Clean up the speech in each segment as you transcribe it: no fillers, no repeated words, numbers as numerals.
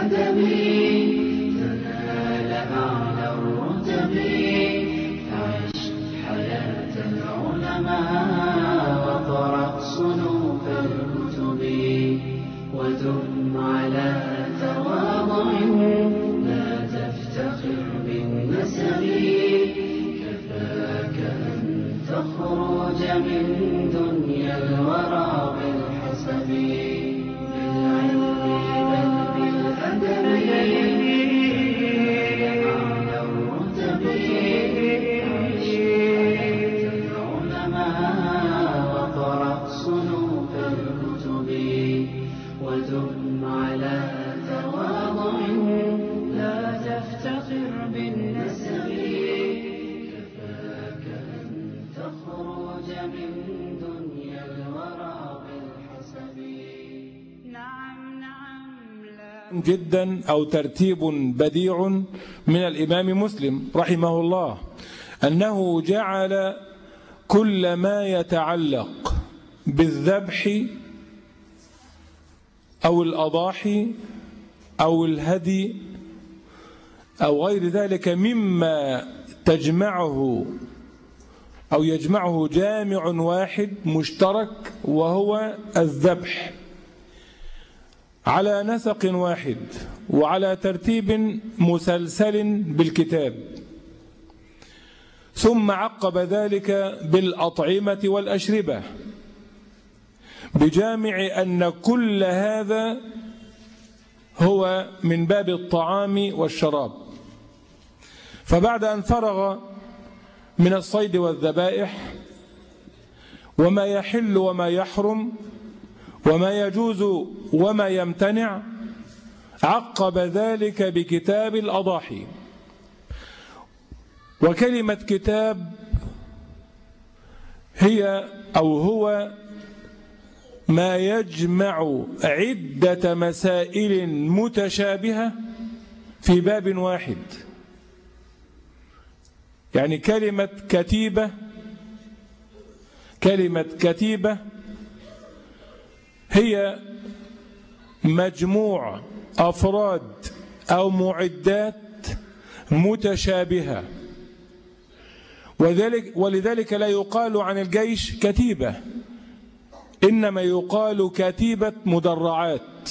بالأدب تنال أعلى الرتب. فعش حياة العلماء وقرأ صنوف الكتب، ودم على تواضع لا تفتخر بالنسب. كفاك أن تخرج من دنيا الورى بالحسب. بالعلم بل بالأدب أعلى الرتب. عش حياة العلماء وقرأ صنوف الكتب، ودم على تواضع لا تفتخر بالنسب. كفاك أن تخرج من دنيا الورى بالحسب. نعم لا جدا أو ترتيب بديع من الإمام مسلم رحمه الله أنه جعل كل ما يتعلق بالذبح أو الأضاحي أو الهدي أو غير ذلك مما تجمعه أو يجمعه جامع واحد مشترك وهو الذبح، على نسق واحد وعلى ترتيب مسلسل بالكتاب. ثم عقب ذلك بالأطعمة والأشربة بجامع أن كل هذا هو من باب الطعام والشراب. فبعد أن فرغ من الصيد والذبائح وما يحل وما يحرم وما يجوز وما يمتنع، عقب ذلك بكتاب الأضاحي. وكلمة كتاب هي أو هو ما يجمع عدة مسائل متشابهة في باب واحد. يعني كلمة كتيبة هي مجموع أفراد أو معدات متشابهة، ولذلك لا يقال عن الجيش كتيبة، إنما يقال كتيبة مدرعات.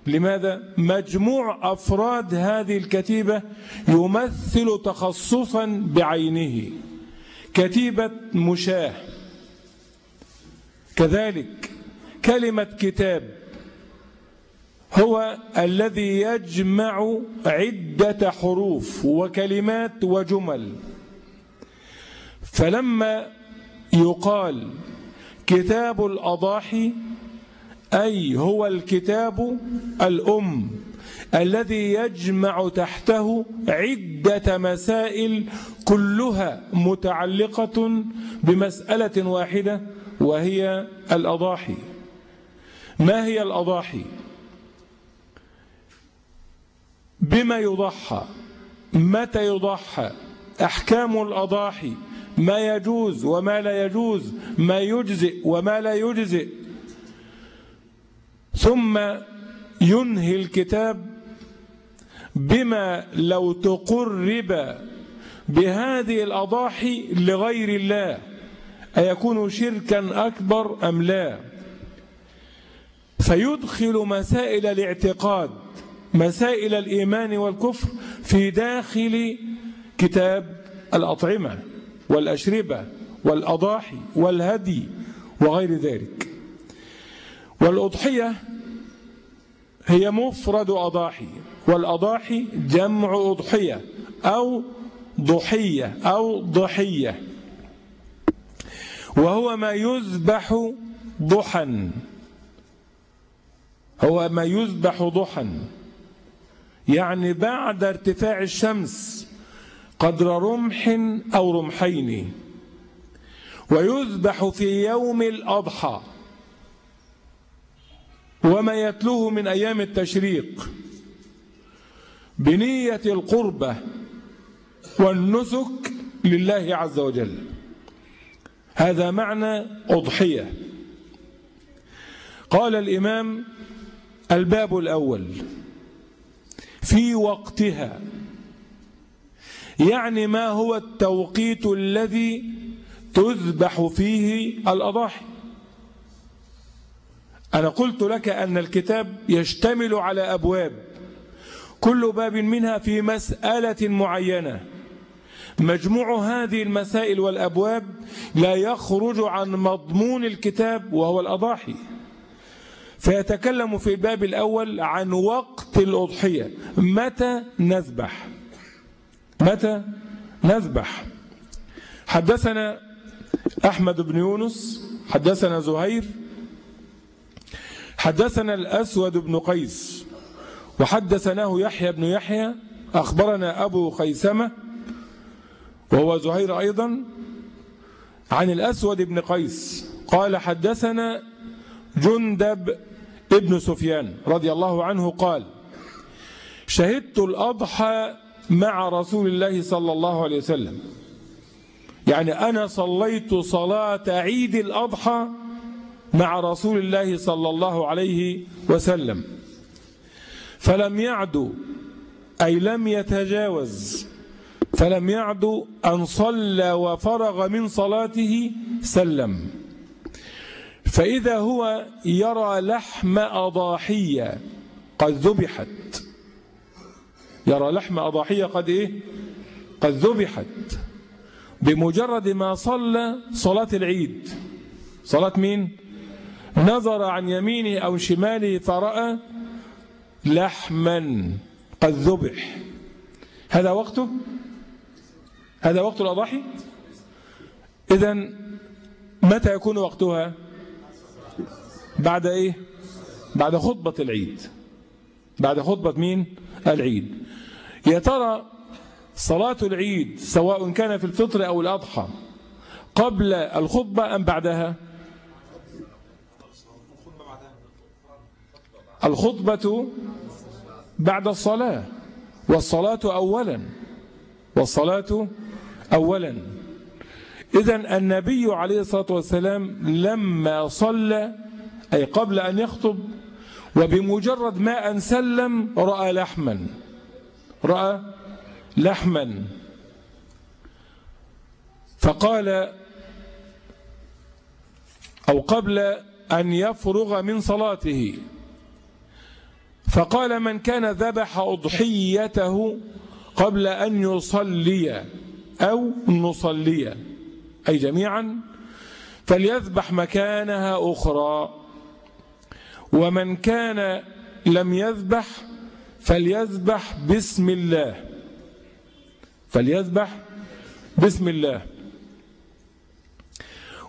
لماذا؟ مجموع أفراد هذه الكتيبة يمثل تخصصا بعينه. كتيبة مشاة. كذلك كلمة كتاب هو الذي يجمع عدة حروف وكلمات وجمل. فلما يقال كتاب الأضاحي أي هو الكتاب الأم الذي يجمع تحته عدة مسائل كلها متعلقة بمسألة واحدة وهي الأضاحي. ما هي الأضاحي؟ بما يضحى؟ متى يضحى؟ أحكام الأضاحي، ما يجوز وما لا يجوز، ما يجزئ وما لا يجزئ. ثم ينهي الكتاب بما لو تقرب بهذه الأضاحي لغير الله أيكون شركا أكبر أم لا. فيدخل مسائل الاعتقاد، مسائل الإيمان والكفر في داخل كتاب الأطعمة والأشربة والأضاحي والهدي وغير ذلك. والأضحية هي مفرد أضاحي، والأضاحي جمع أضحية أو ضحية أو ضحية، وهو ما يذبح ضحى. هو ما يذبح ضحى يعني بعد ارتفاع الشمس قدر رمح أو رمحين، ويذبح في يوم الأضحى وما يتلوه من أيام التشريق بنية القربة والنسك لله عز وجل. هذا معنى أضحية. قال الإمام: الباب الأول في وقتها، يعني ما هو التوقيت الذي تذبح فيه الأضاحي. أنا قلت لك أن الكتاب يشتمل على أبواب، كل باب منها في مسألة معينة، مجموع هذه المسائل والأبواب لا يخرج عن مضمون الكتاب وهو الأضاحي. فيتكلم في الباب الأول عن وقت الأضحية، متى نذبح، متى نذبح. حدثنا أحمد بن يونس حدثنا زهير حدثنا الأسود بن قيس وحدثناه يحيى بن يحيى أخبرنا أبو خيثمة وهو زهير أيضا عن الأسود بن قيس قال حدثنا جندب ابن سفيان رضي الله عنه قال شهدت الأضحى مع رسول الله صلى الله عليه وسلم، يعني أنا صليت صلاة عيد الأضحى مع رسول الله صلى الله عليه وسلم، فلم يعد أي لم يتجاوز، فلم يعد أن صلى وفرغ من صلاته سلم، فإذا هو يرى لحم أضاحية قد ذبحت، يرى لحم أضاحية قد إيه؟ قد ذبحت، بمجرد ما صلى صلاة العيد. صلاة مين؟ نظر عن يمينه أو شماله فرأى لحما قد ذبح، هذا وقته؟ هذا وقت الأضاحي؟ إذن متى يكون وقتها؟ بعد إيه؟ بعد خطبة العيد، بعد خطبة مين؟ العيد. يا ترى صلاة العيد سواء كان في الفطر أو الأضحى قبل الخطبة أم بعدها؟ الخطبة بعد الصلاة، والصلاة أولا، والصلاة أولا. إذن النبي عليه الصلاة والسلام لما صلى أي قبل أن يخطب وبمجرد ما أن سلم رأى لحما، رأى لحما، فقال أو قبل أن يفرغ من صلاته فقال من كان ذبح أضحيته قبل أن يصلي أو نصلي أي جميعا فليذبح مكانها أخرى، ومن كان لم يذبح فليذبح بسم الله، فليذبح بسم الله.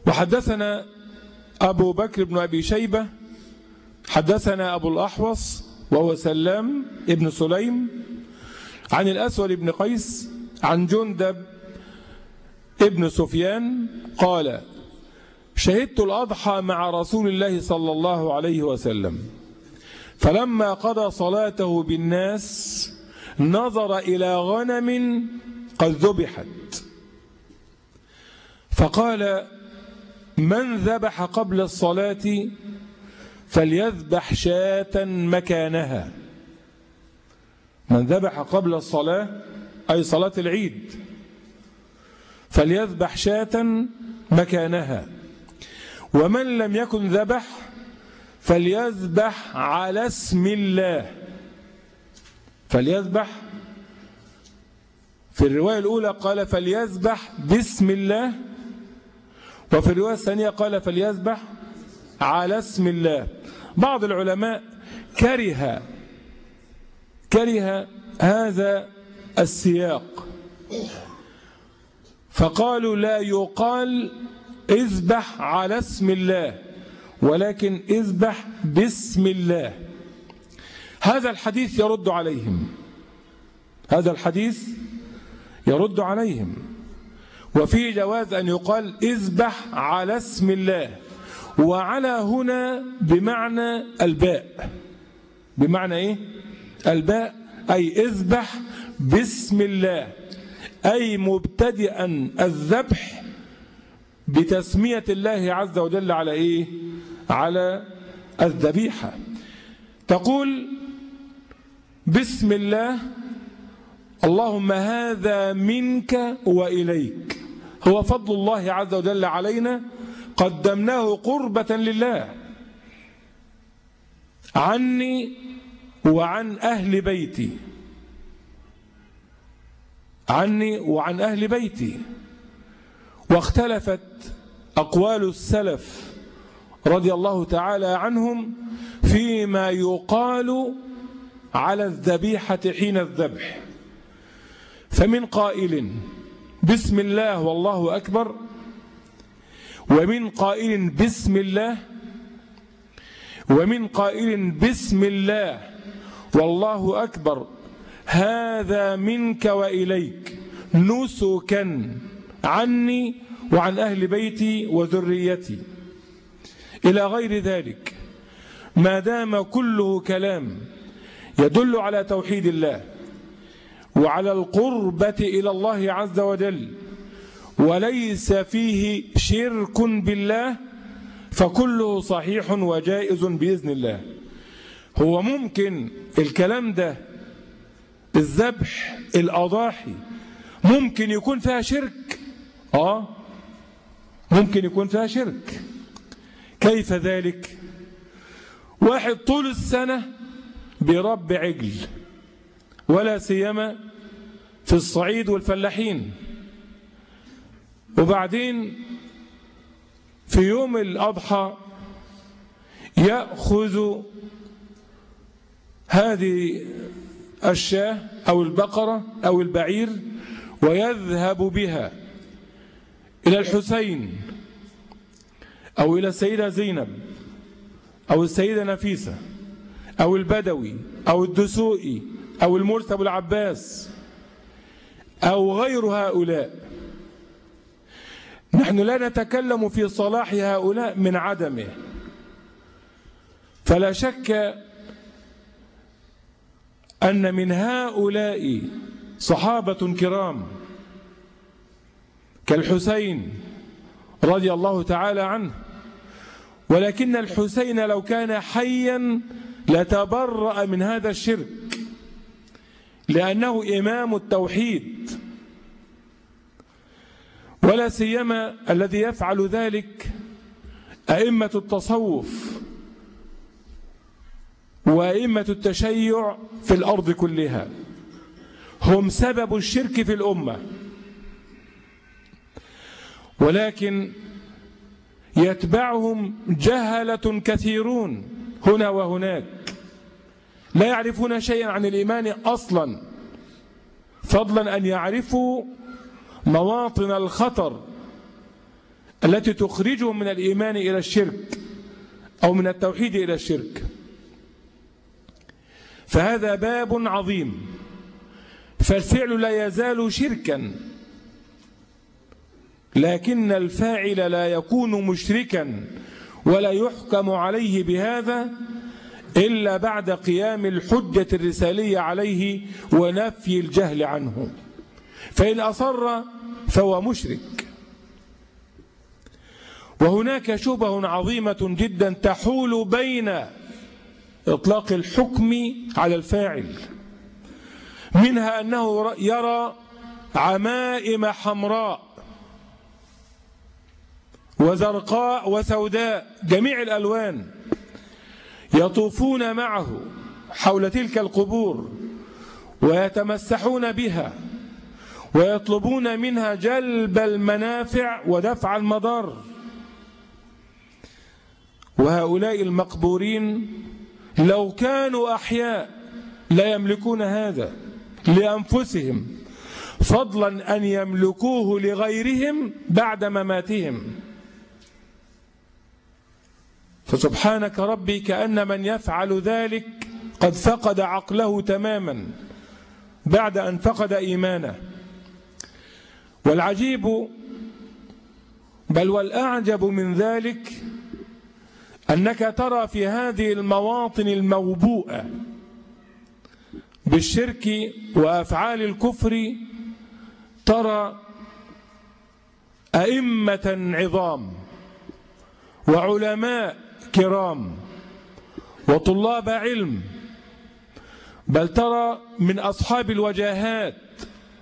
وحدثنا أبو بكر بن أبي شيبة حدثنا أبو الأحوص وهو سلام ابن سليم عن الأسود بن قيس عن جندب ابن سفيان قال شهدت الأضحى مع رسول الله صلى الله عليه وسلم، فلما قضى صلاته بالناس نظر إلى غنم قد ذبحت فقال من ذبح قبل الصلاة فليذبح شاة مكانها. من ذبح قبل الصلاة أي صلاة العيد فليذبح شاة مكانها، ومن لم يكن ذبح فليذبح على اسم الله، فليذبح في الرواية الأولى قال فليذبح بسم الله، وفي الرواية الثانية قال فليذبح على اسم الله. بعض العلماء كره هذا السياق فقالوا لا يقال اذبح على اسم الله ولكن اذبح بسم الله. هذا الحديث يرد عليهم، هذا الحديث يرد عليهم، وفيه جواز أن يقال اذبح على اسم الله، وعلى هنا بمعنى الباء، بمعنى ايه؟ الباء، أي اذبح بسم الله، أي مبتدئا الذبح بتسمية الله عز وجل على ايه؟ على الذبيحة. تقول بسم الله اللهم هذا منك وإليك، هو فضل الله عز وجل علينا، قدمناه قربة لله عني وعن أهل بيتي، عني وعن أهل بيتي. واختلفت أقوال السلف رضي الله تعالى عنهم فيما يقال على الذبيحة حين الذبح، فمن قائل بسم الله والله أكبر، ومن قائل بسم الله، ومن قائل بسم الله والله أكبر هذا منك وإليك نسكا عني وعن أهل بيتي وذريتي إلى غير ذلك، ما دام كله كلام يدل على توحيد الله وعلى القربة إلى الله عز وجل وليس فيه شرك بالله، فكله صحيح وجائز بإذن الله. هو ممكن الكلام ده الذبح الأضاحي ممكن يكون فيها شرك؟ ممكن يكون فيها شرك. كيف ذلك؟ واحد طول السنة برب عجل، ولا سيما في الصعيد والفلاحين، وبعدين في يوم الأضحى يأخذ هذه الشاة أو البقرة أو البعير ويذهب بها إلى الحسين أو إلى السيدة زينب أو السيدة نفيسة أو البدوي أو الدسوقي أو المرسي أبو العباس أو غير هؤلاء. نحن لا نتكلم في صلاح هؤلاء من عدمه، فلا شك أن من هؤلاء صحابة كرام كالحسين رضي الله تعالى عنه، ولكن الحسين لو كان حيا لتبرأ من هذا الشرك، لأنه إمام التوحيد، ولا سيما الذي يفعل ذلك أئمة التصوف وأئمة التشيع في الأرض كلها، هم سبب الشرك في الأمة، ولكن يتبعهم جهلة كثيرون هنا وهناك لا يعرفون شيئا عن الإيمان أصلا، فضلا أن يعرفوا مواطن الخطر التي تخرجهم من الإيمان إلى الشرك أو من التوحيد إلى الشرك. فهذا باب عظيم، فالفعل لا يزال شركا، لكن الفاعل لا يكون مشركا ولا يحكم عليه بهذا إلا بعد قيام الحجة الرسالية عليه ونفي الجهل عنه، فإن أصر فهو مشرك. وهناك شبه عظيمة جدا تحول بين إطلاق الحكم على الفاعل، منها أنه يرى عمائم حمراء وزرقاء وسوداء جميع الألوان يطوفون معه حول تلك القبور ويتمسحون بها ويطلبون منها جلب المنافع ودفع المضار. وهؤلاء المقبورين لو كانوا أحياء لا يملكون هذا لأنفسهم، فضلا أن يملكوه لغيرهم بعد مماتهم. فسبحانك ربي كأن من يفعل ذلك قد فقد عقله تماما بعد أن فقد إيمانه. والعجيب بل والأعجب من ذلك أنك ترى في هذه المواطن الموبوءة بالشرك وأفعال الكفر ترى أئمة عظام وعلماء كرام وطلاب علم بل ترى من أصحاب الوجاهات،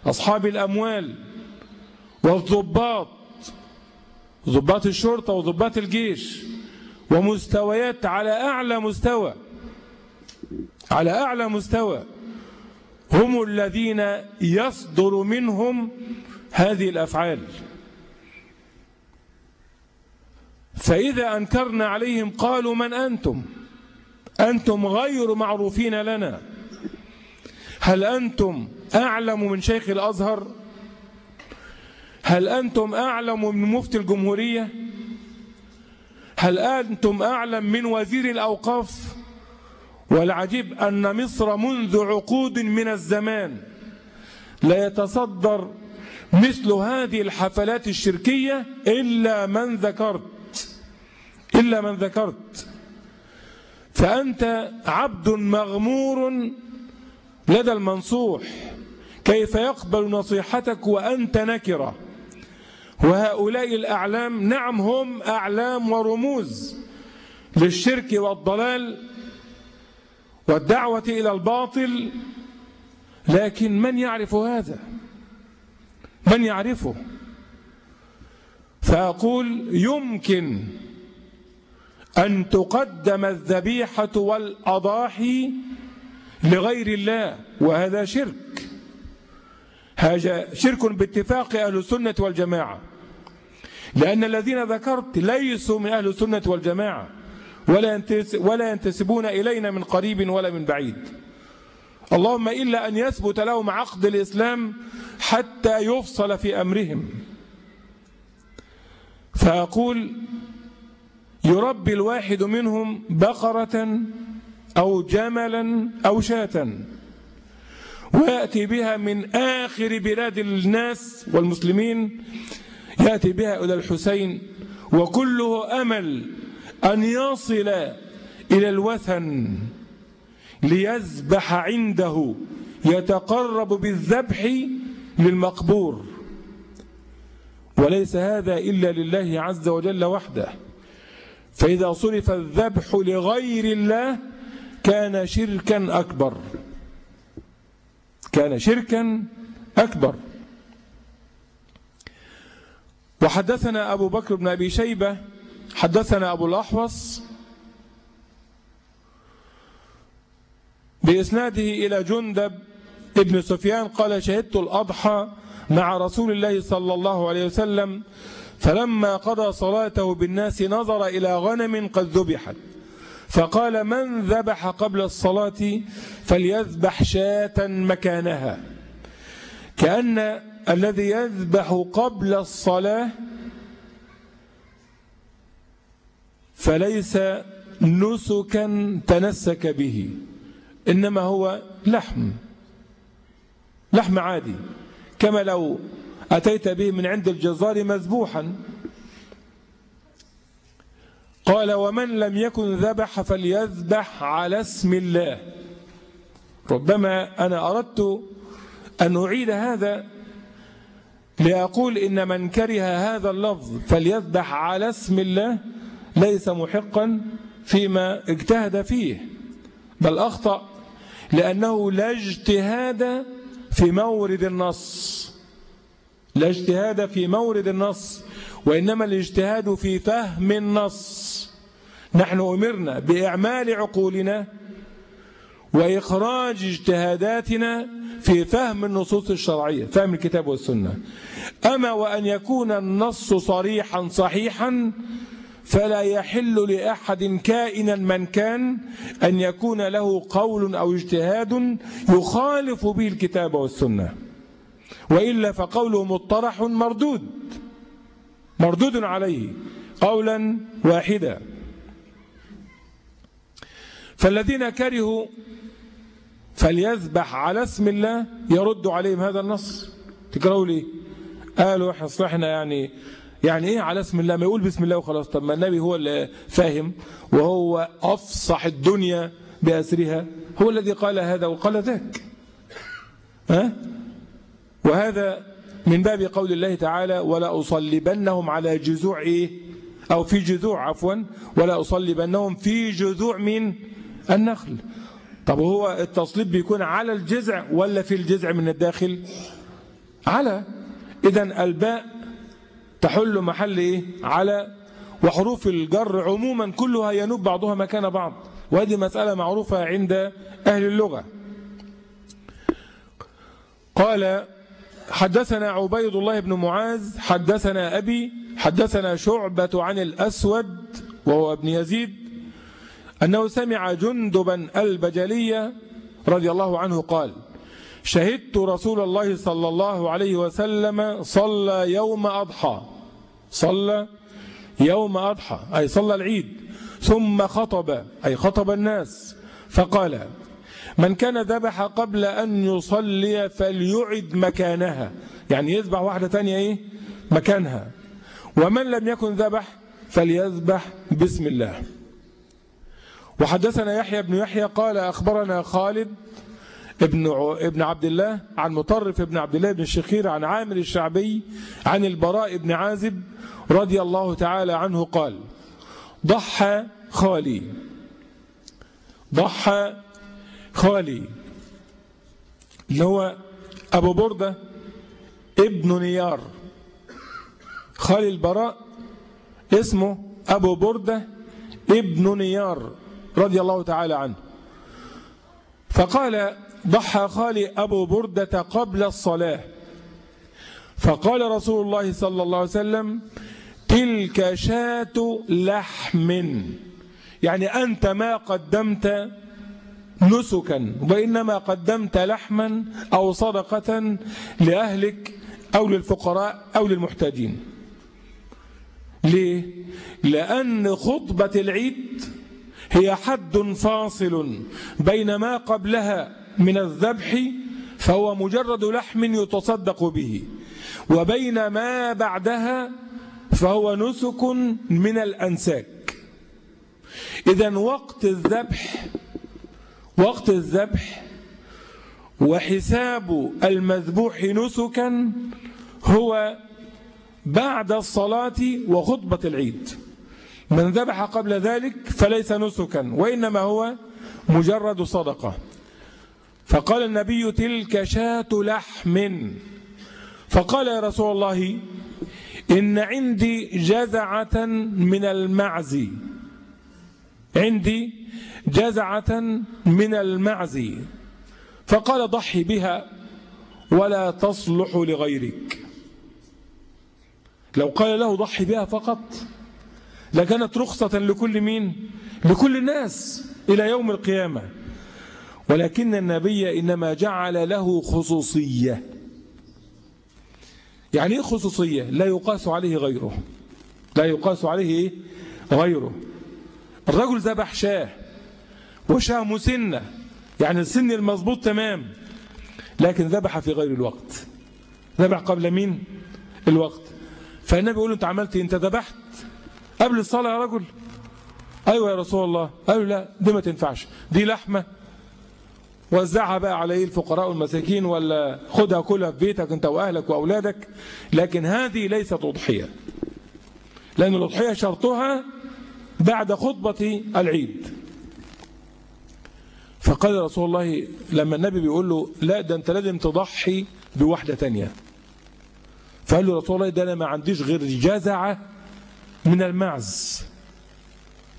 أصحاب الأموال والضباط، ضباط الشرطة وضباط الجيش، ومستويات على أعلى مستوى هم الذين يصدر منهم هذه الأفعال. فإذا أنكرنا عليهم قالوا من أنتم؟ أنتم غير معروفين لنا. هل أنتم أعلم من شيخ الأزهر؟ هل أنتم أعلم من مفتي الجمهورية؟ هل أنتم أعلم من وزير الأوقاف؟ والعجيب أن مصر منذ عقود من الزمان لا يتصدر مثل هذه الحفلات الشركية إلا من ذكرت. فأنت عبد مغمور لدى المنصوح، كيف يقبل نصيحتك وأنت نكرة؟ وهؤلاء الأعلام نعم هم أعلام ورموز للشرك والضلال والدعوة إلى الباطل، لكن من يعرف هذا؟ من يعرفه؟ فأقول يمكن أن تقدم الذبيحة والأضاحي لغير الله، وهذا شرك، هذا شرك باتفاق أهل السنة والجماعة، لأن الذين ذكرت ليسوا من أهل السنة والجماعة ولا ينتسبون إلينا من قريب ولا من بعيد، اللهم إلا أن يثبت لهم عقد الإسلام حتى يفصل في أمرهم. فأقول يربي الواحد منهم بقرة أو جملا أو شاة ويأتي بها من آخر بلاد الناس والمسلمين، يأتي بها إلى الحسين، وكله أمل أن يصل إلى الوثن ليذبح عنده، يتقرب بالذبح للمقبور، وليس هذا إلا لله عز وجل وحده. فإذا صرف الذبح لغير الله كان شركا أكبر. وحدثنا أبو بكر بن أبي شيبة حدثنا أبو الأحوص بإسناده إلى جندب ابن سفيان قال شهدت الأضحى مع رسول الله صلى الله عليه وسلم، فلما قضى صلاته بالناس نظر إلى غنم قد ذبحت، فقال من ذبح قبل الصلاة فليذبح شاة مكانها، كأن الذي يذبح قبل الصلاة فليس نسكا تنسك به، إنما هو لحم عادي، كما لو أتيت به من عند الجزار مذبوحا. قال ومن لم يكن ذبح فليذبح على اسم الله. ربما أنا أردت أن أعيد هذا لأقول إن من كره هذا اللفظ فليذبح على اسم الله ليس محقا فيما اجتهد فيه، بل أخطأ، لأنه لا اجتهاد في مورد النص، وإنما الاجتهاد في فهم النص. نحن أمرنا بإعمال عقولنا وإخراج اجتهاداتنا في فهم النصوص الشرعية، فهم الكتاب والسنة. أما وأن يكون النص صريحا صحيحا فلا يحل لأحد كائنا من كان أن يكون له قول أو اجتهاد يخالف به الكتاب والسنة، وإلا فقوله مطرح مردود عليه قولا واحدا. فالذين كرهوا فليذبح على اسم الله يرد عليهم هذا النص. تكرهوا ليه؟ قالوا احنا صلحنا يعني ايه على اسم الله؟ ما يقول بسم الله وخلاص. طب ما النبي هو اللي فاهم وهو أفصح الدنيا بأسرها، هو الذي قال هذا وقال ذاك. وهذا من باب قول الله تعالى ولا أصلبنهم على جذوع ولا أصلبنهم في جذوع من النخل. طب هو التصليب بيكون على الجذع ولا في الجذع من الداخل؟ على. إذن الباء تحل محل إيه؟ على. وحروف الجر عموما كلها ينوب بعضها مكان بعض، وهذه مسألة معروفة عند أهل اللغة. قال حدثنا عبيد الله بن معاذ حدثنا أبي حدثنا شعبة عن الأسود وهو ابن يزيد أنه سمع جندبا البجلي رضي الله عنه قال شهدت رسول الله صلى الله عليه وسلم صلى يوم أضحى، صلى يوم أضحى أي صلى العيد، ثم خطب أي خطب الناس فقال من كان ذبح قبل أن يصلي فليعد مكانها، يعني يذبح واحدة تانية إيه؟ مكانها، ومن لم يكن ذبح فليذبح بسم الله. وحدثنا يحيى بن يحيى قال أخبرنا خالد ابن عبد الله عن مطرف ابن عبد الله بن الشخير عن عامر الشعبي عن البراء بن عازب رضي الله تعالى عنه قال ضحى خالي اللي هو أبو بردة ابن نيار، خالي البراء اسمه أبو بردة ابن نيار رضي الله تعالى عنه. فقال ضحى خالي أبو بردة قبل الصلاة، فقال رسول الله صلى الله عليه وسلم تلك شاة لحم، يعني أنت ما قدمت نسكا وإنما قدمت لحما أو صدقة لأهلك أو للفقراء أو للمحتاجين. ليه؟ لأن خطبة العيد هي حد فاصل بين ما قبلها من الذبح فهو مجرد لحم يتصدق به، وبين ما بعدها فهو نسك من الأنساك. إذن وقت الذبح وحساب المذبوح نسكا هو بعد الصلاة وخطبة العيد. من ذبح قبل ذلك فليس نسكا وإنما هو مجرد صدقة. فقال النبي تلك شاة لحم، فقال يا رسول الله إن عندي جزعة من المعز، عندي جزعة من المعز، فقال ضحي بها ولا تصلح لغيرك. لو قال له ضحي بها فقط لكانت رخصة لكل مين؟ لكل الناس إلى يوم القيامة، ولكن النبي إنما جعل له خصوصية. يعني إيه خصوصية؟ لا يقاس عليه غيره، لا يقاس عليه غيره. الرجل ذبح شاه وشاه مسنة، يعني السن المضبوط تمام، لكن ذبح في غير الوقت، ذبح قبل مين؟ الوقت. فالنبي يقول له أنت عملت إيه؟ أنت ذبحت قبل الصلاة يا رجل؟ أيوة يا رسول الله. قالوا لا دي ما تنفعش، دي لحمة وزعها بقى على الفقراء والمساكين ولا خدها كلها في بيتك أنت وأهلك وأولادك، لكن هذه ليست أضحية، لأن الأضحية شرطها بعد خطبة العيد. فقال رسول الله لما النبي بيقول له لا ده أنت لازم تضحي بواحدة تانية، فقال له رسول الله ده أنا ما عنديش غير جزعة من المعز.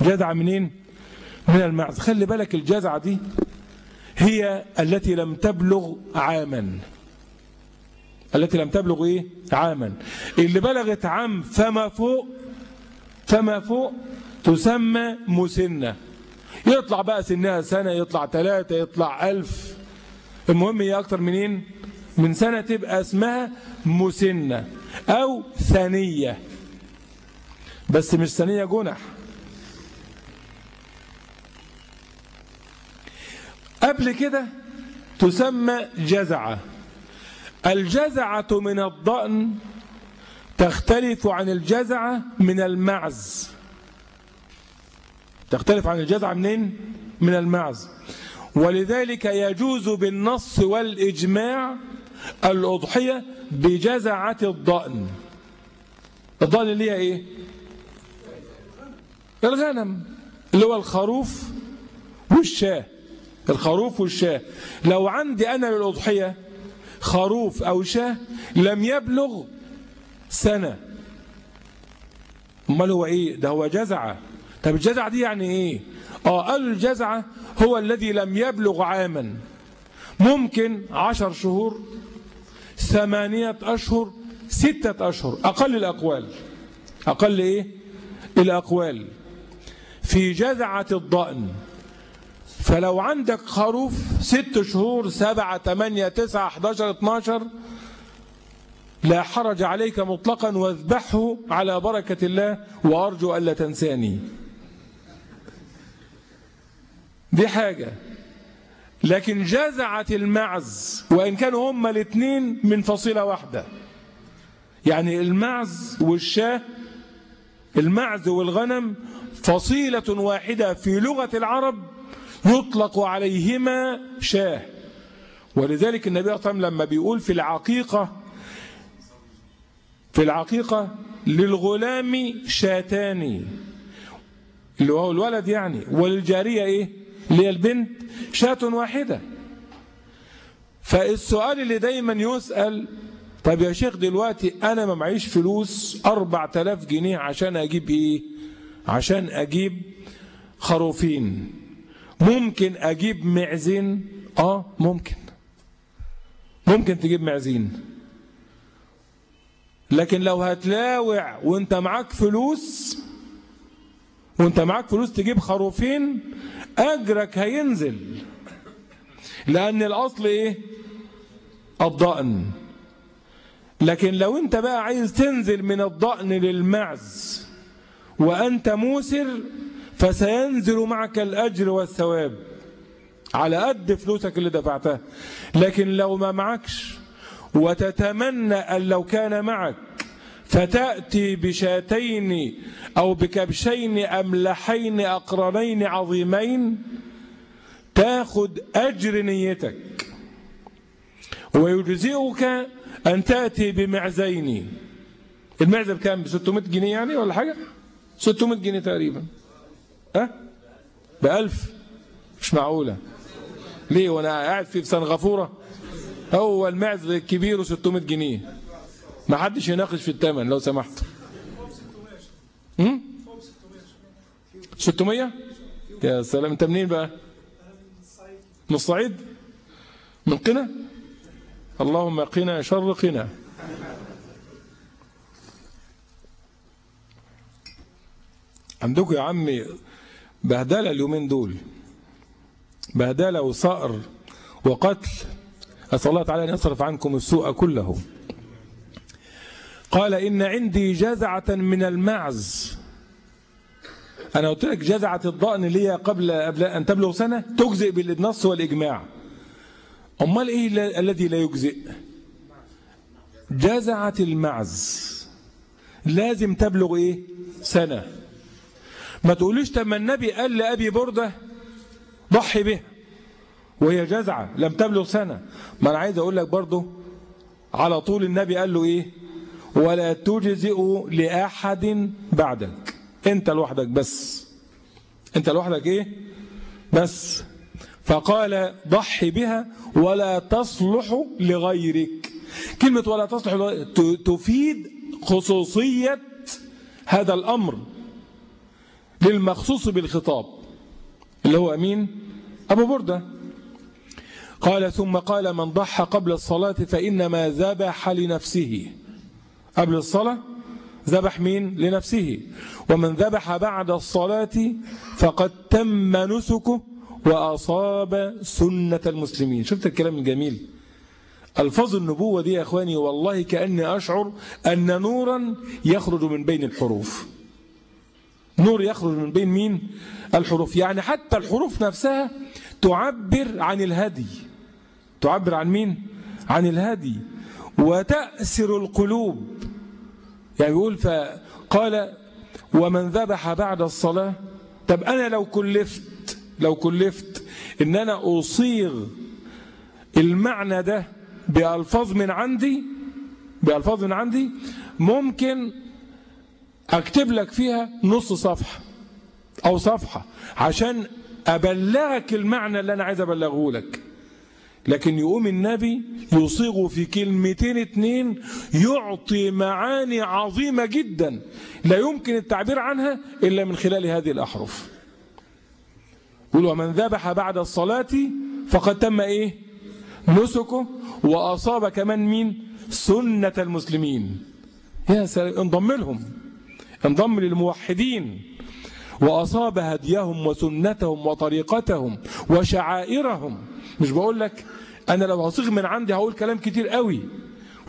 جزعة منين؟ من المعز. خلي بالك الجزعة دي هي التي لم تبلغ عاما، التي لم تبلغ ايه؟ عاما. اللي بلغت عام فما فوق تسمى مسنة. يطلع بقى سنها سنة، يطلع 3، يطلع 1000، المهم هي أكتر منين؟ من سنة تبقى اسمها مسنة أو ثانية، بس مش ثانية جنح. قبل كده تسمى جزعة. الجزعة من الضأن تختلف عن الجزعة من المعز. تختلف عن الجزعة منين؟ من المعز. ولذلك يجوز بالنص والإجماع الأضحية بجزعة الضأن. الضأن اللي هي إيه؟ الغنم، اللي هو الخروف والشاه. الخروف والشاه. لو عندي أنا للأضحية خروف أو شاه لم يبلغ سنة، امال هو ايه؟ ده هو جزعة. طب الجزعة دي يعني ايه؟ قالوا الجزعة هو الذي لم يبلغ عاما، ممكن 10 شهور 8 أشهر 6 أشهر، أقل الأقوال. أقل إيه؟ الأقوال في جزعة الضأن. فلو عندك خروف 6 شهور 7 8 9 11 12 لا حرج عليك مطلقا، واذبحه على بركة الله وأرجو ألا تنساني. دي حاجة. لكن جزعة المعز وإن كانوا هما الاثنين من فصيلة واحدة، يعني المعز والشاه، المعز والغنم فصيلة واحدة في لغة العرب يطلق عليهما شاه. ولذلك النبي صلى الله عليه وسلم لما بيقول في العقيقة للغلام شاتان، اللي هو الولد يعني، وللجارية ايه اللي هي البنت شاة واحدة. فالسؤال اللي دايما يسأل، طب يا شيخ دلوقتي انا ما معيش فلوس 4000 جنيه عشان اجيب ايه؟ عشان اجيب خروفين، ممكن اجيب معزين؟ ممكن تجيب معزين، لكن لو هتلاوع وانت معاك فلوس تجيب خروفين اجرك هينزل، لان الاصل ايه؟ الضأن. لكن لو انت بقى عايز تنزل من الضأن للمعز وانت موسر فسينزل معك الاجر والثواب على قد فلوسك اللي دفعتها. لكن لو ما معكش وتتمنى أن لو كان معك فتأتي بشاتين أو بكبشين أملحين أقرنين عظيمين تاخد أجر نيتك، ويجزئك أن تأتي بمعزين. المعزة بكام؟ ب600 جنيه يعني ولا حاجة؟ 600 جنيه تقريبا. ب1000؟ مش معقولة. ليه وانا قاعد في سنغافورة؟ هو المعز الكبير 600 جنيه، ما حدش يناقش في الثمن لو سمحت. 600؟ يا سلام. انت منين بقى؟ من الصعيد؟ من قنا؟ اللهم قنا شر قنا. عندكم يا عمي بهدلة اليومين دول، بهدلة وصقر وقتل، أسأل الله تعالى أن يصرف عنكم السوء كله. قال إن عندي جزعة من المعز. أنا قلت لك جزعة الضأن اللي هي قبل أن تبلغ سنة تجزئ بالنص والإجماع. أمال إيه الذي لا يجزئ؟ جزعة المعز لازم تبلغ إيه؟ سنة. ما تقوليش طب ما النبي قال لأبي بردة ضحي به وهي جزعة لم تبلغ سنة. ما أنا عايز أقول لك برضو على طول النبي قال له إيه؟ ولا تجزئ لأحد بعدك، أنت لوحدك بس. أنت لوحدك إيه؟ بس. فقال ضحي بها ولا تصلح لغيرك. كلمة ولا تصلح لغيرك تفيد خصوصية هذا الأمر للمخصوص بالخطاب اللي هو مين؟ أبو بردة. قال ثم قال من ضحى قبل الصلاة فإنما ذبح لنفسه. قبل الصلاة ذبح مين؟ لنفسه. ومن ذبح بعد الصلاة فقد تم نسكه وأصاب سنة المسلمين. شفت الكلام الجميل؟ ألفاظ النبوة دي يا أخواني والله كأني أشعر أن نورا يخرج من بين الحروف. نور يخرج من بين مين؟ الحروف. يعني حتى الحروف نفسها تعبر عن الهدي. تعبر عن مين؟ عن الهدي وتأسر القلوب. يعني يقول فقال ومن ذبح بعد الصلاة. طب أنا لو كلفت إن أنا أصيغ المعنى ده بألفاظ من عندي ممكن أكتب لك فيها نص صفحة أو صفحة عشان أبلغك المعنى اللي أنا عايز أبلغه لك. لكن يقوم النبي يصيغه في كلمتين اتنين يعطي معاني عظيمة جدا لا يمكن التعبير عنها إلا من خلال هذه الأحرف. يقول ومن ذبح بعد الصلاة فقد تم إيه؟ نسكه وأصاب كمان مين؟ سنة المسلمين. يا سلام، انضم لهم، انضم للموحدين، وأصاب هديهم وسنتهم وطريقتهم وشعائرهم. مش بقول لك أنا لو هصيغ من عندي هقول كلام كتير قوي،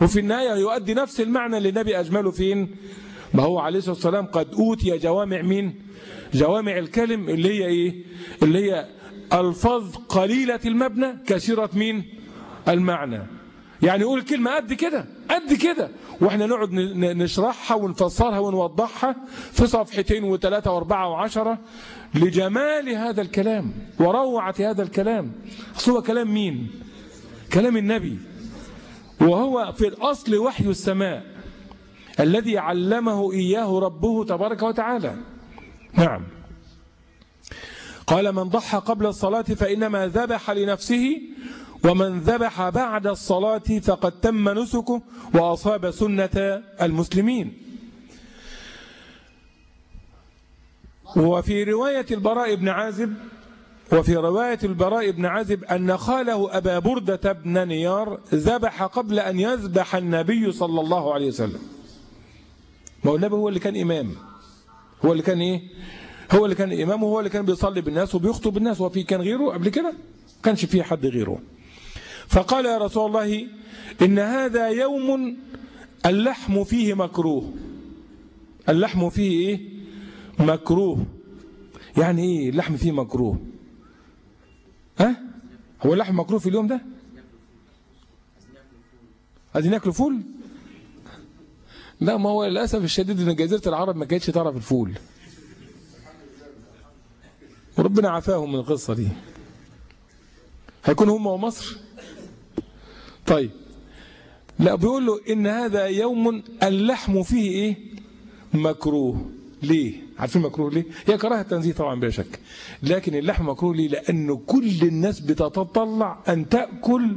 وفي النهاية يؤدي نفس المعنى اللي النبي أجمله فين؟ ما هو عليه الصلاة والسلام قد أوتي جوامع مين؟ جوامع الكلم، اللي هي إيه؟ اللي هي ألفاظ قليلة المبنى كثيرة مين؟ المعنى. يعني يقول كلمة قد كده قد كده، واحنا نقعد نشرحها ونفسرها ونوضحها في صفحتين و3 و4 و10 لجمال هذا الكلام وروعة هذا الكلام. أصل هو كلام مين؟ كلام النبي، وهو في الأصل وحي السماء الذي علمه إياه ربه تبارك وتعالى. نعم. قال من ضحى قبل الصلاة فإنما ذبح لنفسه، ومن ذبح بعد الصلاة فقد تم نسكه وأصاب سنة المسلمين. وفي رواية البراء بن عازب أن خاله أبا بردة بن نيار ذبح قبل أن يذبح النبي صلى الله عليه وسلم. ما هو النبي هو اللي كان إمام، هو اللي كان إيه؟ هو اللي كان إمام، وهو اللي كان بيصلي بالناس وبيخطب بالناس. وفي كان غيره قبل كده؟ ما كانش فيه حد غيره. فقال يا رسول الله إن هذا يوم اللحم فيه مكروه. اللحم فيه إيه؟ مكروه. يعني إيه اللحم فيه مكروه؟ هو اللحم مكروه في اليوم ده؟ عايزين ياكلوا فول؟ لا، ما هو للأسف الشديد إن جزيرة العرب ما كانتش تعرف الفول، وربنا عافاهم من القصة دي. هيكون هم ومصر؟ طيب، لا، بيقول له إن هذا يوم اللحم فيه إيه؟ مكروه. ليه؟ عارفين مكروه ليه؟ هي كراهة تنزيه طبعا بلا شك، لكن اللحم مكروه ليه؟ لأنه كل الناس بتتطلع أن تأكل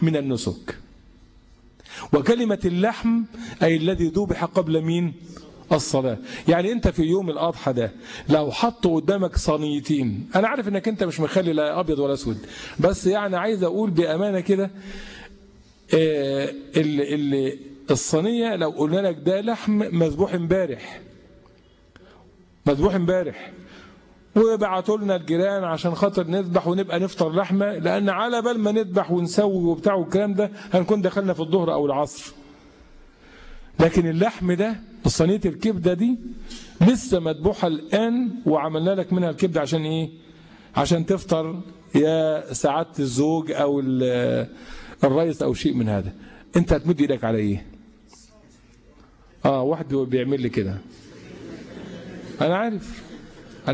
من النسك. وكلمة اللحم أي الذي ذبح قبل مين؟ الصلاة. يعني أنت في يوم الأضحى ده لو حطوا قدامك صينيتين، أنا عارف أنك أنت مش مخلي لا أبيض ولا أسود، بس يعني عايز أقول بأمانة كده، الصينية لو قلنا لك ده لحم مذبوح امبارح وبعتوا لنا الجيران عشان خاطر نذبح ونبقى نفطر لحمة، لأن على بال ما نذبح ونسوي وبتاع والكلام ده هنكون دخلنا في الظهر أو العصر. لكن اللحم ده، الصينية الكبدة دي لسه مذبوحة الآن وعملنا لك منها الكبدة عشان إيه؟ عشان تفطر يا سعادة الزوج أو الرئيس أو شيء من هذا. أنت هتمد إيدك على إيه؟ واحد بيعمل لي كده. أنا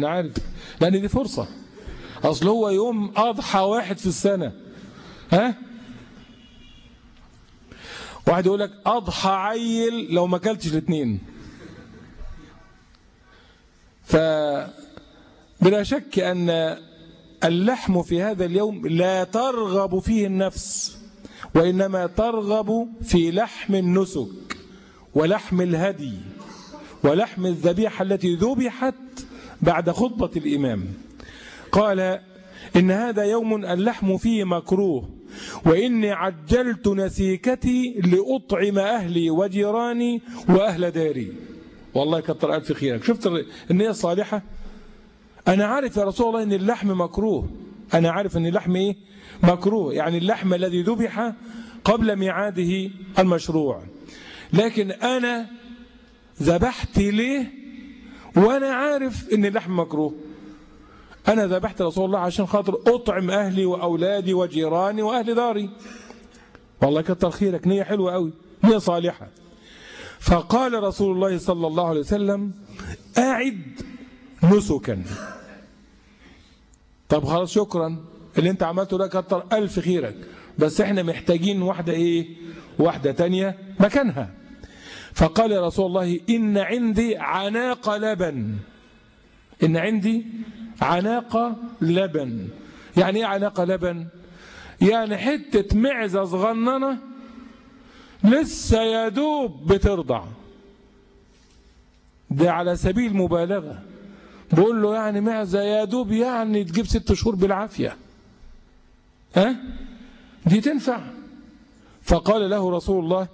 عارف لأن دي فرصة. أصل هو يوم أضحى واحد في السنة. واحد يقول لك أضحى عيل لو ما أكلتش الاثنين. فبلا شك أن اللحم في هذا اليوم لا ترغب فيه النفس، وإنما ترغب في لحم النسك ولحم الهدي ولحم الذبيحة التي ذبحت بعد خطبة الإمام. قال إن هذا يوم اللحم فيه مكروه، وإني عجلت نسيكتي لأطعم أهلي وجيراني وأهل داري. والله كتر ألف خيرك. شفت النية الصالحة؟ أنا عارف يا رسول الله إن اللحم مكروه، أنا عارف إن اللحم إيه؟ مكروه، يعني اللحم الذي ذبح قبل ميعاده المشروع. لكن أنا ذبحت ليه وأنا عارف إن اللحم مكروه؟ أنا ذبحت رسول الله عشان خاطر أطعم أهلي وأولادي وجيراني وأهل داري. والله كتر خيرك، نية حلوة قوي، نية صالحة. فقال رسول الله صلى الله عليه وسلم أعد نسكا. طب خلاص شكرا، اللي انت عملته ده كتر ألف خيرك، بس احنا محتاجين واحدة ايه؟ واحدة تانية مكانها. فقال يا رسول الله إن عندي عناق لبن. إن عندي عناق لبن. يعني ايه عناق لبن؟ يعني حتة معزة صغننة لسه يدوب بترضع. ده على سبيل المبالغة، بقول له يعني معزة يدوب يعني تجيب 6 شهور بالعافية، ها دي تنفع؟ فقال له رسول الله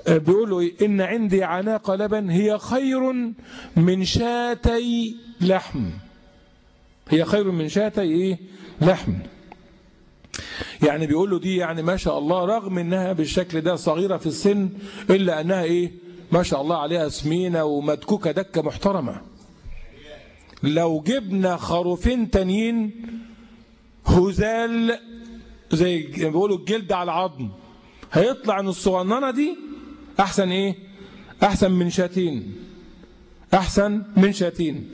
بيقول له إيه؟ إن عندي عناق لبن هي خير من شاتي لحم. هي خير من شاتي إيه؟ لحم. يعني بيقول له دي يعني ما شاء الله رغم إنها بالشكل ده صغيرة في السن إلا أنها إيه؟ ما شاء الله عليها سمينة ومدكوكة دكة محترمة. لو جبنا خروفين تانيين هزال زي بيقولوا الجلد على العظم هيطلع ان الصغننه دي احسن ايه؟ احسن من شاتين، احسن من شاتين.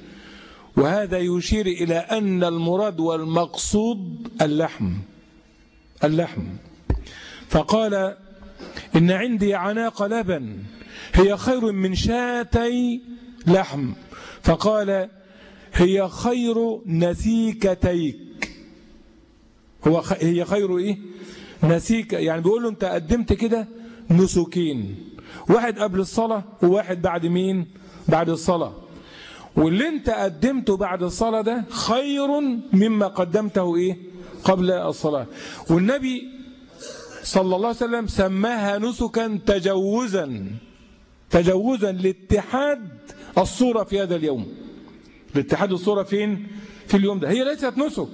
وهذا يشير الى ان المراد والمقصود اللحم. اللحم. فقال ان عندي عناق لبن هي خير من شاتي لحم. فقال هي خير نسيكتيك. هي خير ايه؟ نسيك. يعني بيقول له انت قدمت كده نسكين، واحد قبل الصلاة وواحد بعد مين؟ بعد الصلاة. واللي انت قدمته بعد الصلاة ده خير مما قدمته ايه؟ قبل الصلاة. والنبي صلى الله عليه وسلم سماها نسكا تجوزا لاتحاد الصورة في هذا اليوم. لاتحاد الصورة فين؟ في اليوم ده. هي ليست نسك،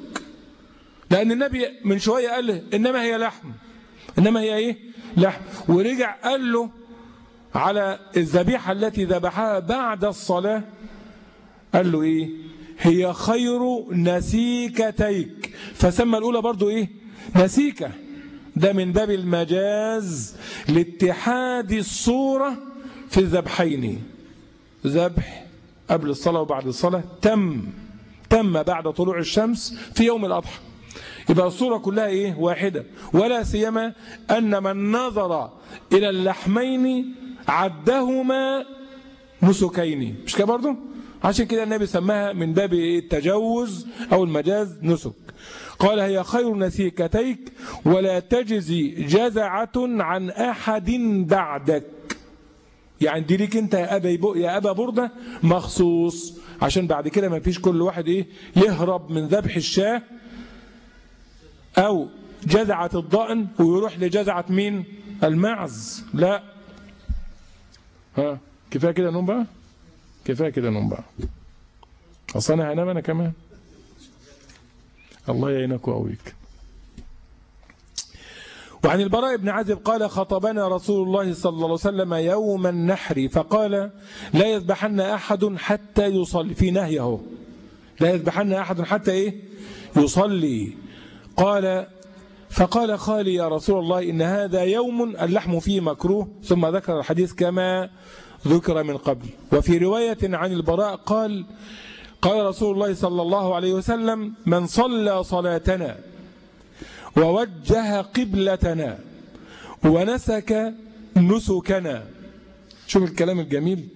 لأن النبي من شوية قال له إنما هي لحم. إنما هي إيه؟ لحم. ورجع قال له على الذبيحة التي ذبحها بعد الصلاة قال له إيه؟ هي خير نسيكتيك. فسمى الأولى برضو إيه؟ نسيكة. ده من باب المجاز لاتحاد الصورة في الذبحين. ذبح قبل الصلاة وبعد الصلاة تم بعد طلوع الشمس في يوم الأضحى. يبقى الصورة كلها إيه؟ واحدة. ولا سيما أن من نظر إلى اللحمين عدهما نسكين. مش كده برضو؟ عشان كده النبي سماها من باب التجوز أو المجاز نسك. قال هي خير نسيكتيك ولا تجزي جزعة عن أحد بعدك. يعني دي ليك انت يا أبا بردة مخصوص، عشان بعد كده ما فيش كل واحد ايه يهرب من ذبح الشاة او جزعة الضأن ويروح لجزعة مين؟ المعز. لا. ها كفاية كده نوم بقى، كفاية كده نوم بقى، اصل انا هنام انا كمان. الله يعينك ويقويك. وعن البراء بن عازب قال خطبنا رسول الله صلى الله عليه وسلم يوم النحر فقال لا يذبحن أحد حتى يصلي. في نهيه لا يذبحن أحد حتى إيه؟ يصلي. قال فقال خالي يا رسول الله إن هذا يوم اللحم فيه مكروه، ثم ذكر الحديث كما ذكر من قبل. وفي رواية عن البراء قال رسول الله صلى الله عليه وسلم من صلى صلاتنا ووجه قبلتنا ونسك نسكنا. شوف الكلام الجميل،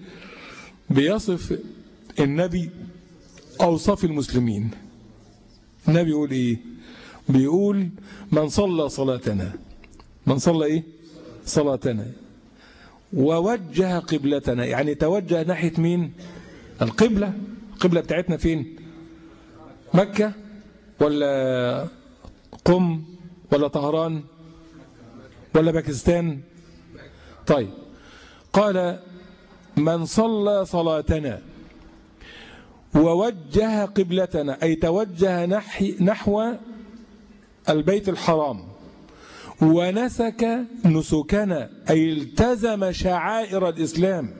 بيصف النبي أوصاف المسلمين. النبي يقول إيه؟ بيقول من صلى صلاتنا، من صلى إيه؟ صلاتنا ووجه قبلتنا، يعني توجه ناحية مين؟ القبلة. القبلة بتاعتنا فين؟ مكة ولا قم ولا طهران ولا باكستان؟ طيب قال من صلى صلاتنا ووجه قبلتنا أي توجه نحو البيت الحرام ونسك نسكنا أي التزم شعائر الإسلام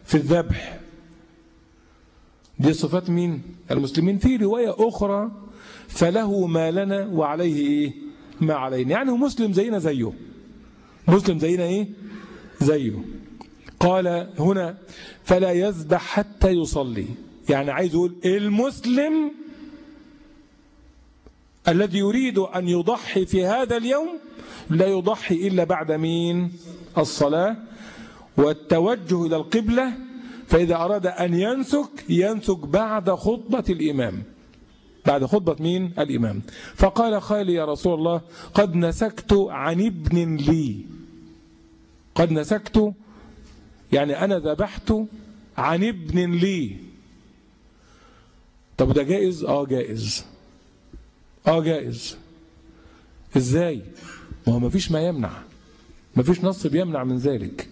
في الذبح. دي صفات مين؟ المسلمين. في رواية أخرى فله ما لنا وعليه إيه؟ ما علينا. يعني هو مسلم زينا زيه، مسلم زينا إيه؟ زيه. قال هنا فلا يذبح حتى يصلي، يعني عايز يقول المسلم الذي يريد أن يضحي في هذا اليوم لا يضحي إلا بعد مين؟ الصلاة والتوجه إلى القبلة. فإذا أراد أن ينسك بعد خطبة الإمام. بعد خطبة مين؟ الإمام. فقال خالي يا رسول الله قد نسكت عن ابن لي. قد نسكت يعني أنا ذبحت عن ابن لي. طب ده جائز؟ جائز. جائز. ازاي؟ ما هو مفيش ما يمنع، مفيش نص بيمنع من ذلك.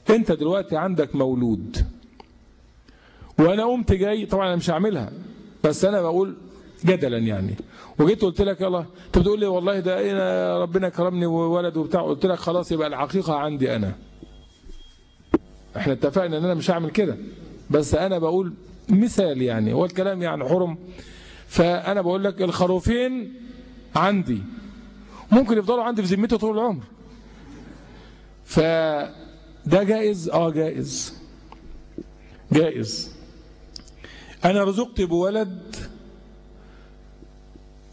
انت دلوقتي عندك مولود وانا قمت جاي، طبعا انا مش هعملها بس انا بقول جدلا يعني، وجيت قلت لك يلا، انت بتقول لي والله ده انا ربنا كرمني وولد وبتاع، قلت لك خلاص يبقى العقيقه عندي انا. احنا اتفقنا ان انا مش هعمل كده، بس انا بقول مثال يعني، هو الكلام يعني حرم. فانا بقول لك الخروفين عندي ممكن يفضلوا عندي في ذمتي طول العمر، فده جائز. جائز. جائز. انا رزقت بولد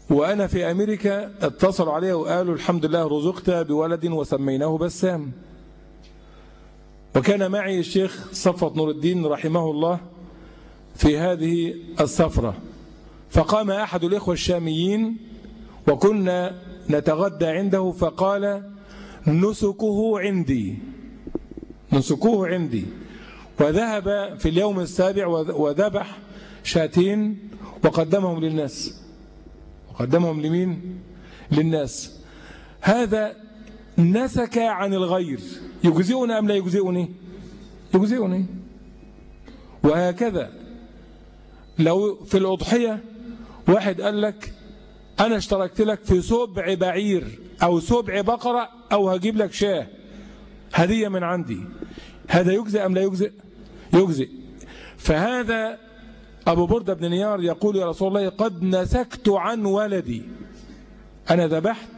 وانا في امريكا، اتصلوا علي وقالوا الحمد لله رزقت بولد وسميناه بسام. وكان معي الشيخ صفوت نور الدين رحمه الله في هذه السفرة، فقام أحد الإخوة الشاميين وكنا نتغدى عنده فقال نسكه عندي، نسكوه عندي. وذهب في اليوم السابع وذبح شاتين وقدمهم للناس. وقدمهم لمين؟ للناس. هذا نسك عن الغير، يجزئني أم لا يجزئني؟ يجزئني. وهكذا لو في الأضحية واحد قال لك أنا اشتركت لك في سبع بعير أو سبع بقرة أو هجيب لك شاه هدية من عندي، هذا يجزئ أم لا يجزئ؟ يجزئ. فهذا أبو بردة بن نيار يقول يا رسول الله قد نسكت عن ولدي، أنا ذبحت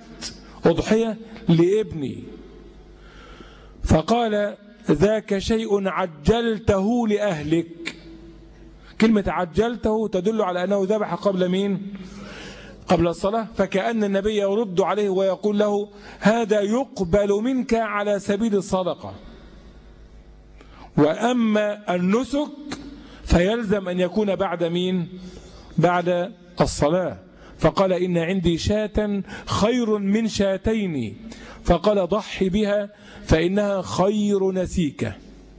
أضحية لابني. فقال ذاك شيء عجلته لأهلك. كلمة عجلته تدل على أنه ذبح قبل مين؟ قبل الصلاة. فكأن النبي يرد عليه ويقول له هذا يقبل منك على سبيل الصدقة، وأما النسك فيلزم أن يكون بعد مين؟ بعد الصلاة. فقال إن عندي شاة خير من شاتين، فقال ضحي بها فإنها خير نسيكة،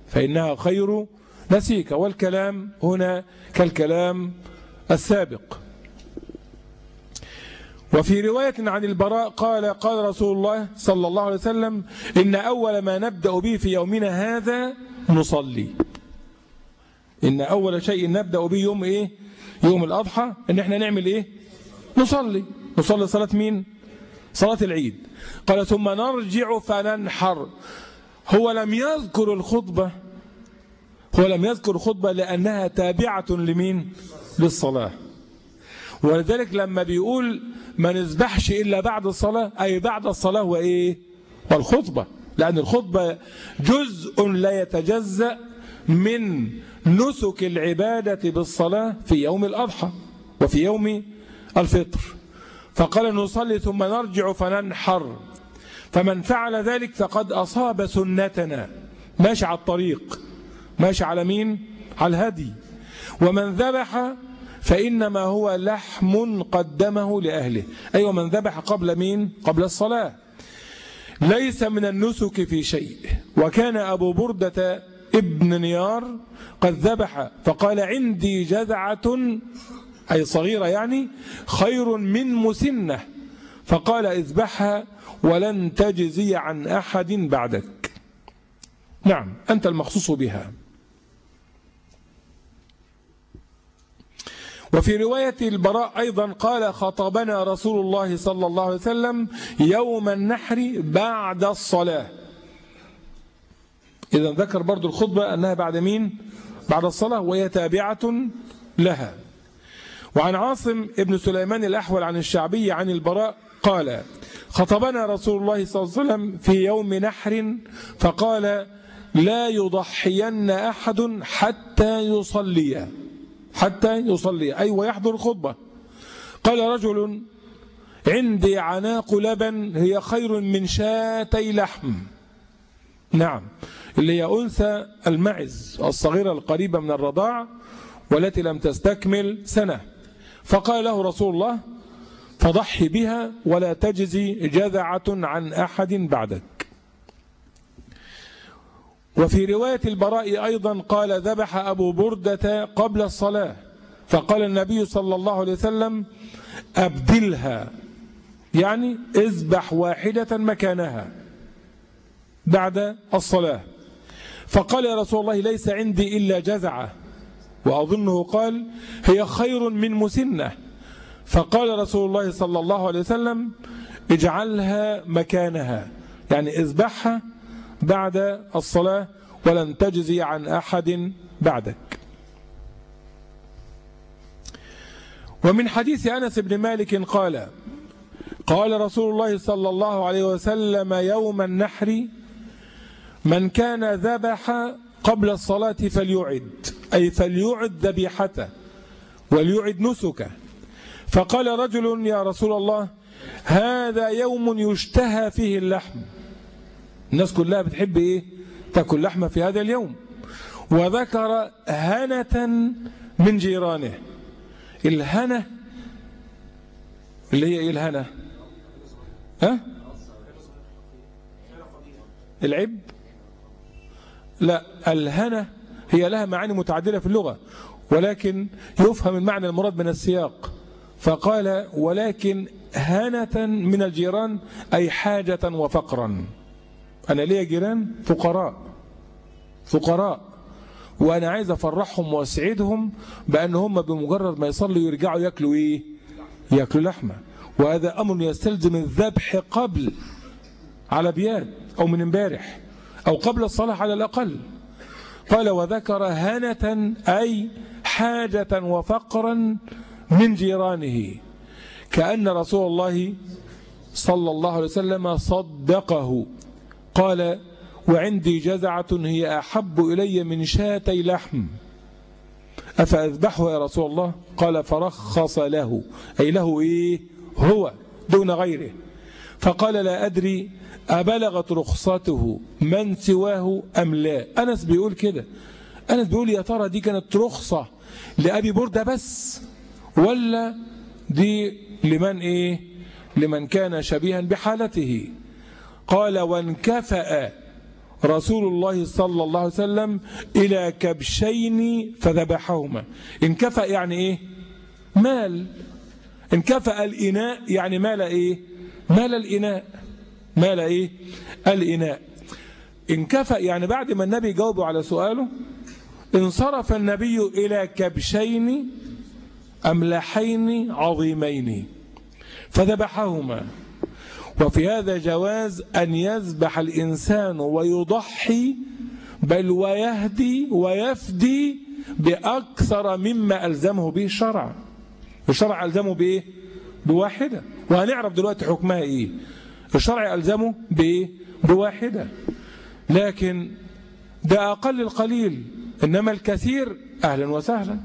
فإنها خير نسيكة. والكلام هنا كالكلام السابق. وفي رواية عن البراء قال رسول الله صلى الله عليه وسلم إن أول ما نبدأ به في يومنا هذا نصلي. إن أول شيء نبدأ به يوم إيه؟ يوم الأضحى، إن إحنا نعمل إيه؟ نصلي صلاة مين؟ صلاة العيد. قال ثم نرجع فننحر. هو لم يذكر الخطبة، هو لم يذكر الخطبة لأنها تابعة لمين؟ للصلاة. ولذلك لما بيقول ما نذبحش إلا بعد الصلاة، أي بعد الصلاة وإيه؟ والخطبة، لأن الخطبة جزء لا يتجزأ من نسك العبادة بالصلاة في يوم الأضحى وفي يوم الفطر. فقال نصلي ثم نرجع فننحر. فمن فعل ذلك فقد أصاب سنتنا، ماشي على الطريق، ماشي على مين؟ على الهدي. ومن ذبح فإنما هو لحم قدمه لأهله، أيوة من ذبح قبل مين؟ قبل الصلاة، ليس من النسك في شيء. وكان أبو بردة ابن نيار قد ذبح فقال عندي جذعة، أي صغيرة يعني، خير من مسنة، فقال اذبحها ولن تجزي عن أحد بعدك. نعم أنت المخصوص بها. وفي رواية البراء أيضا قال خطبنا رسول الله صلى الله عليه وسلم يوم النحر بعد الصلاة. إذا ذكر برضو الخطبة أنها بعد مين؟ بعد الصلاة، وهي تابعة لها. وعن عاصم ابن سليمان الأحول عن الشعبي عن البراء قال خطبنا رسول الله صلى الله عليه وسلم في يوم نحر فقال لا يضحين أحد حتى يصلي، حتى يصلي أي ويحضر الخطبة. قال رجل عندي عناق لبن هي خير من شاتي لحم. نعم، اللي هي أنثى المعز الصغيرة القريبة من الرضاع والتي لم تستكمل سنة. فقال له رسول الله فضحي بها ولا تجزي جذعة عن أحد بعدك. وفي رواية البراء أيضا قال ذبح أبو بردة قبل الصلاة فقال النبي صلى الله عليه وسلم أبدلها، يعني اذبح واحدة مكانها بعد الصلاة. فقال يا رسول الله ليس عندي إلا جذعة، وأظنه قال هي خير من مسنة. فقال رسول الله صلى الله عليه وسلم اجعلها مكانها، يعني اذبحها بعد الصلاة ولن تجزي عن أحد بعدك. ومن حديث أنس بن مالك قال قال رسول الله صلى الله عليه وسلم يوم النحر من كان ذبح قبل الصلاة فليعد، أي فليعد ذبيحته وليعد نسكه. فقال رجل يا رسول الله هذا يوم يشتهى فيه اللحم، الناس كلها بتحب إيه؟ تأكل لحمة في هذا اليوم. وذكر هنة من جيرانه. الهنة اللي هي إيه الهنة؟ العب؟ لا، الهنة هي لها معاني متعددة في اللغة، ولكن يفهم المعنى المراد من السياق. فقال ولكن هنة من الجيران أي حاجة وفقرا. أنا ليا جيران فقراء وأنا عايز أفرحهم وأسعدهم بأن هم بمجرد ما يصلوا يرجعوا يأكلوا إيه؟ يأكلوا لحمة. وهذا أمر يستلزم الذبح قبل على بياد أو من امبارح أو قبل الصلاة على الأقل. قال وذكر هنة أي حاجة وفقرا من جيرانه، كأن رسول الله صلى الله عليه وسلم صدقه. قال وعندي جزعة هي أحب إلي من شاتي لحم أفأذبحه يا رسول الله؟ قال فرخص له، أي له إيه؟ هو دون غيره. فقال لا أدري أبلغت رخصته من سواه أم لا. أنس بيقول كده، أنس بيقول يا ترى دي كانت رخصة لأبي بردة بس ولا دي لمن إيه؟ لمن كان شبيها بحالته. قال وانكفأ رسول الله صلى الله عليه وسلم إلى كبشين فذبحهما. انكفأ يعني إيه؟ مال. انكفأ الإناء يعني مال إيه؟ مال الإناء. مال إيه؟ الإناء. انكفأ يعني بعد ما النبي جاوبه على سؤاله انصرف النبي إلى كبشين أملحين عظيمين فذبحهما. وفي هذا جواز أن يذبح الإنسان ويضحي بل ويهدي ويفدي بأكثر مما ألزمه به الشرع. الشرع ألزمه بإيه؟ بواحدة، وهنعرف دلوقتي حكمها إيه. الشرع ألزمه بإيه؟ بواحدة، لكن ده أقل القليل، إنما الكثير أهلا وسهلا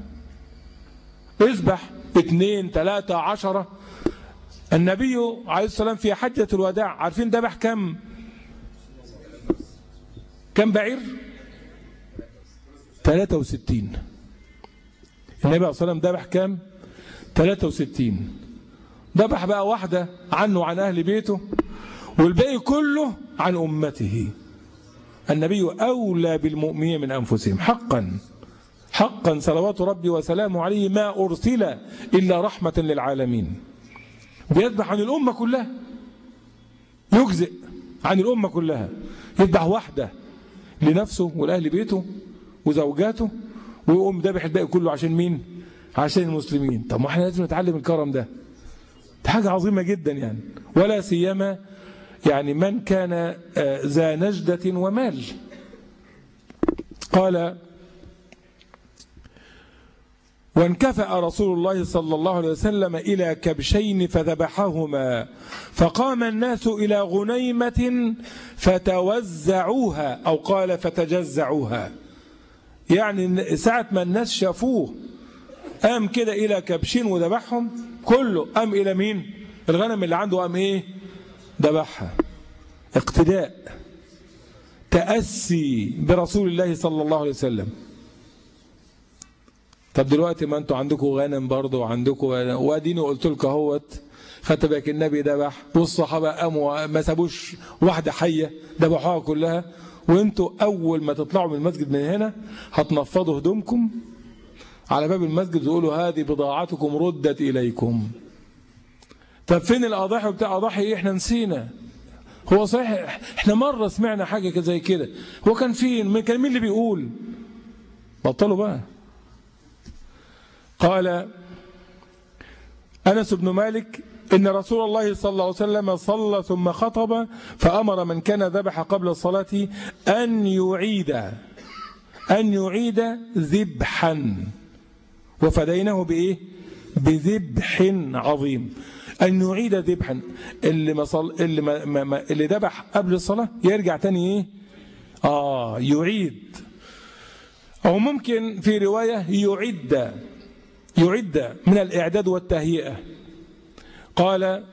اذبح 2 3 10. النبي عليه السلام في حجة الوداع عارفين ذبح كم بعير؟ 63. النبي عليه السلام ذبح كم؟ 63. ذبح بقى واحدة عنه وعن أهل بيته والباقي كله عن أمته. النبي أولى بالمؤمنين من أنفسهم حقا صلوات ربي وسلامه عليه ما أرسل إلا رحمة للعالمين. بيذبح عن الأمة كلها، يجزئ عن الأمة كلها، يذبح واحدة لنفسه ولأهل بيته وزوجاته ويقوم ذبح الباقي كله عشان مين؟ عشان المسلمين. طب ما احنا لازم نتعلم الكرم ده حاجة عظيمة جدا يعني، ولا سيما يعني من كان ذا نجدة ومال. قال وانكفأ رسول الله صلى الله عليه وسلم إلى كبشين فذبحهما فقام الناس إلى غنيمة فتوزعوها أو قال فتجزعوها. يعني ساعة ما الناس شافوه قام كده إلى كبشين وذبحهم كله، قام إلى مين؟ الغنم اللي عنده قام إيه؟ ذبحها. اقتداء، تأسي برسول الله صلى الله عليه وسلم. طب دلوقتي ما انتوا عندكم غنم برضه وعندكم، واديني قلت لكم اهوت، خدت بالك النبي ذبح والصحابه قاموا ما سابوش واحده حيه ذبحوها كلها، وانتوا اول ما تطلعوا من المسجد من هنا هتنفضوا هدومكم على باب المسجد ويقولوا هذه بضاعتكم ردت اليكم. طب فين الاضاحي وبتاع اضاحي ايه؟ احنا نسينا. هو صحيح احنا مره سمعنا حاجه زي كده، هو كان فين؟ كان مين اللي بيقول؟ بطلوا بقى. قال أنس بن مالك إن رسول الله صلى الله عليه وسلم صلى ثم خطب فأمر من كان ذبح قبل الصلاة أن يعيد ذبحا وفديناه بإيه؟ بذبح عظيم. أن يعيد ذبحا، اللي ذبح قبل الصلاة يرجع تاني إيه؟ يعيد، أو ممكن في رواية يعد من الإعداد والتهيئة. قال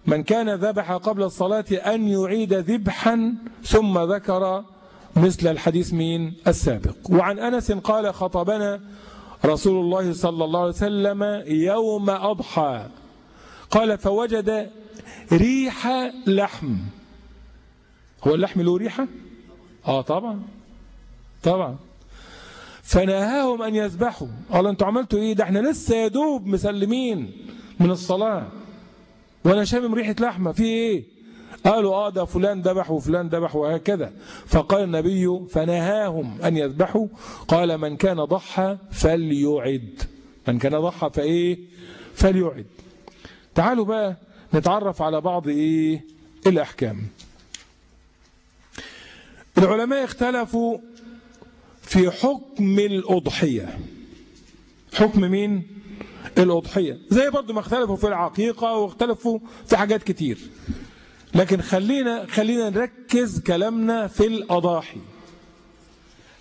من كان ذبح قبل الصلاة أن يعيد ذبحا، ثم ذكر مثل الحديث مين السابق. وعن أنس قال خطبنا رسول الله صلى الله عليه وسلم يوم أضحى، قال فوجد ريح لحم. هو اللحم له ريحة؟ طبعا. فنهاهم أن يذبحوا. قال أنتوا عملتوا إيه؟ ده احنا لسه يدوب مسلمين من الصلاة وأنا شامم ريحة لحمة، في إيه؟ قالوا ده فلان ذبح وفلان ذبح وهكذا. فقال النبي فنهاهم أن يذبحوا، قال من كان ضحى فليعد. من كان ضحى فإيه؟ فليعد. تعالوا بقى نتعرف على بعض الأحكام. العلماء اختلفوا في حكم الأضحية. حكم مين؟ الأضحية. زي برضو ما اختلفوا في العقيقة واختلفوا في حاجات كتير، لكن خلينا نركز كلامنا في الأضاحي.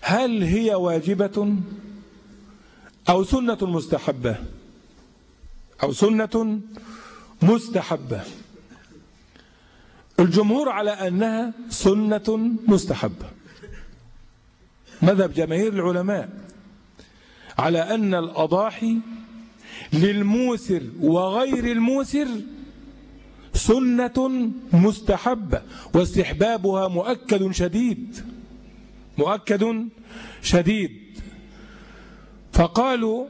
هل هي واجبة أو سنة مستحبة؟ الجمهور على أنها سنة مستحبة. مذهب جماهير العلماء على أن الأضاحي للموسر وغير الموسر سنة مستحبة، واستحبابها مؤكد شديد. فقالوا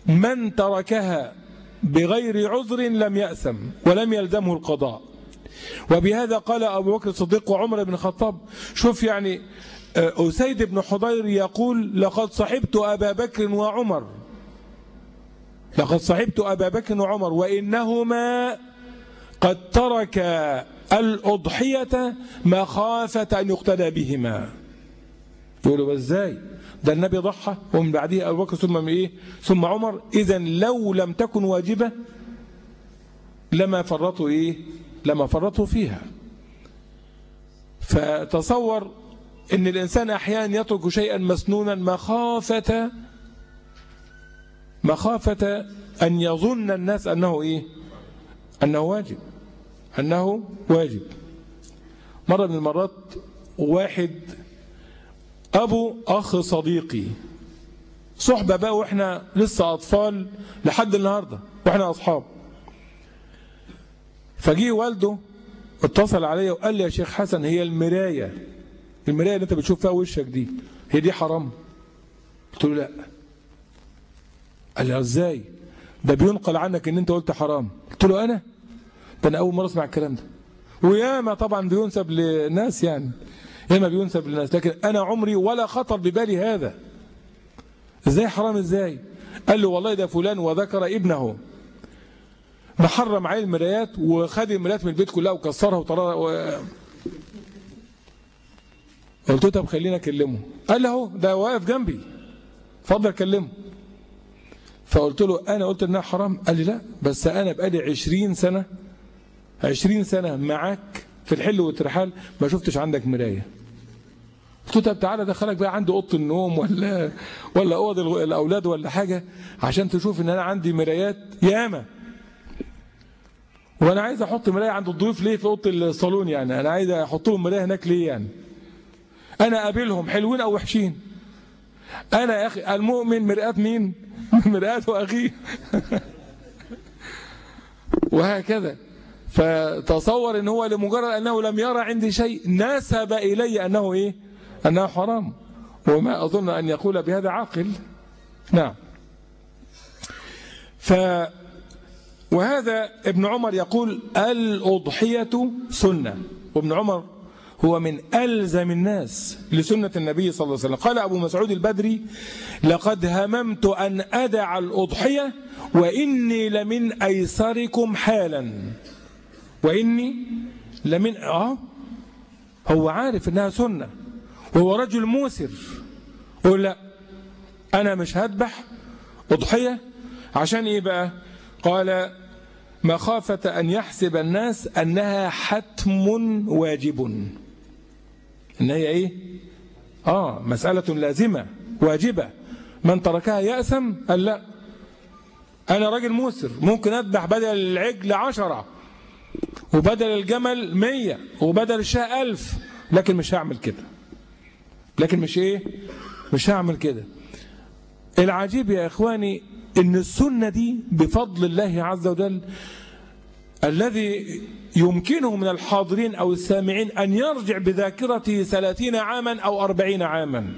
من تركها بغير عذر لم يأثم ولم يلزمه القضاء. وبهذا قال أبو بكر الصديق وعمر بن الخطاب. شوف يعني أسيد بن حضير يقول لقد صحبت أبا بكر وعمر وإنهما قد ترك الأضحية مخافة أن يقتدى بهما. يقولوا ازاي؟ ده النبي ضحى ومن بعده أبو بكر ثم عمر، إذن لو لم تكن واجبة لما فرطوا فيها. فتصور ان الانسان احيانا يترك شيئا مسنونا مخافة ان يظن الناس انه واجب. مرة من المرات واحد ابو اخ صديقي، صحبة بقى واحنا لسه اطفال لحد النهاردة واحنا اصحاب، فجي والده اتصل عليا وقال لي يا شيخ حسن هي المراية اللي انت بتشوف فيها وشك هي دي حرام؟ قلت له لا. قال لي ازاي؟ ده بينقل عنك ان انت قلت حرام. قلت له ده انا اول مرة اسمع الكلام ده، وياما طبعا بينسب للناس لكن انا عمري ولا خطر ببالي هذا. ازاي حرام ازاي؟ قال له والله ده فلان وذكر ابنه محرم عليه المرايات وخد المرايات من البيت كلها وكسرها وطرها قلت له طب خلينا اكلمه. قال له اهو ده واقف جنبي، اتفضل كلمه. فقلت له انا قلت انها حرام؟ قال لي لا، بس انا بقالي 20 سنه معاك في الحل والترحال ما شفتش عندك مرايه. قلت له طب تعالى دخلك بقى عندي اوضه النوم ولا اوض الاولاد ولا حاجه عشان تشوف ان انا عندي مرايات ياما. وانا عايز احط مرايه عند الضيوف ليه في اوضه الصالون؟ يعني انا عايز احط لهم مرايه هناك ليه؟ يعني انا قابلهم حلوين او وحشين. أنا يا أخي المؤمن مرآة مين؟ مرآة أخيه. وهكذا. فتصور ان هو لمجرد أنه لم يرى عندي شيء نسب إلي أنه إيه؟ أنه حرام، وما أظن أن يقول بهذا عاقل. نعم. وهذا ابن عمر يقول الأضحية سنة، وابن عمر هو من ألزم الناس لسنة النبي صلى الله عليه وسلم. قال أبو مسعود البدري لقد هممت أن أدع الأضحية وإني لمن أيسركم حالا. وإني لمن هو عارف أنها سنة وهو رجل موسر، يقول لا أنا مش هذبح أضحية عشان إيه بقى؟ قال مخافة أن يحسب الناس أنها حتم واجب، إن هي إيه؟ مسألة لازمة واجبة، من تركها يأثم. قال لا، أنا راجل موسر ممكن أذبح بدل العجل 10 وبدل الجمل 100 وبدل الشاة 1000، لكن مش هعمل كده. لكن مش هعمل كده. العجيب يا إخواني إن السنة دي بفضل الله عز وجل الذي يمكنه من الحاضرين أو السامعين أن يرجع بذاكرته 30 عاما أو 40 عاما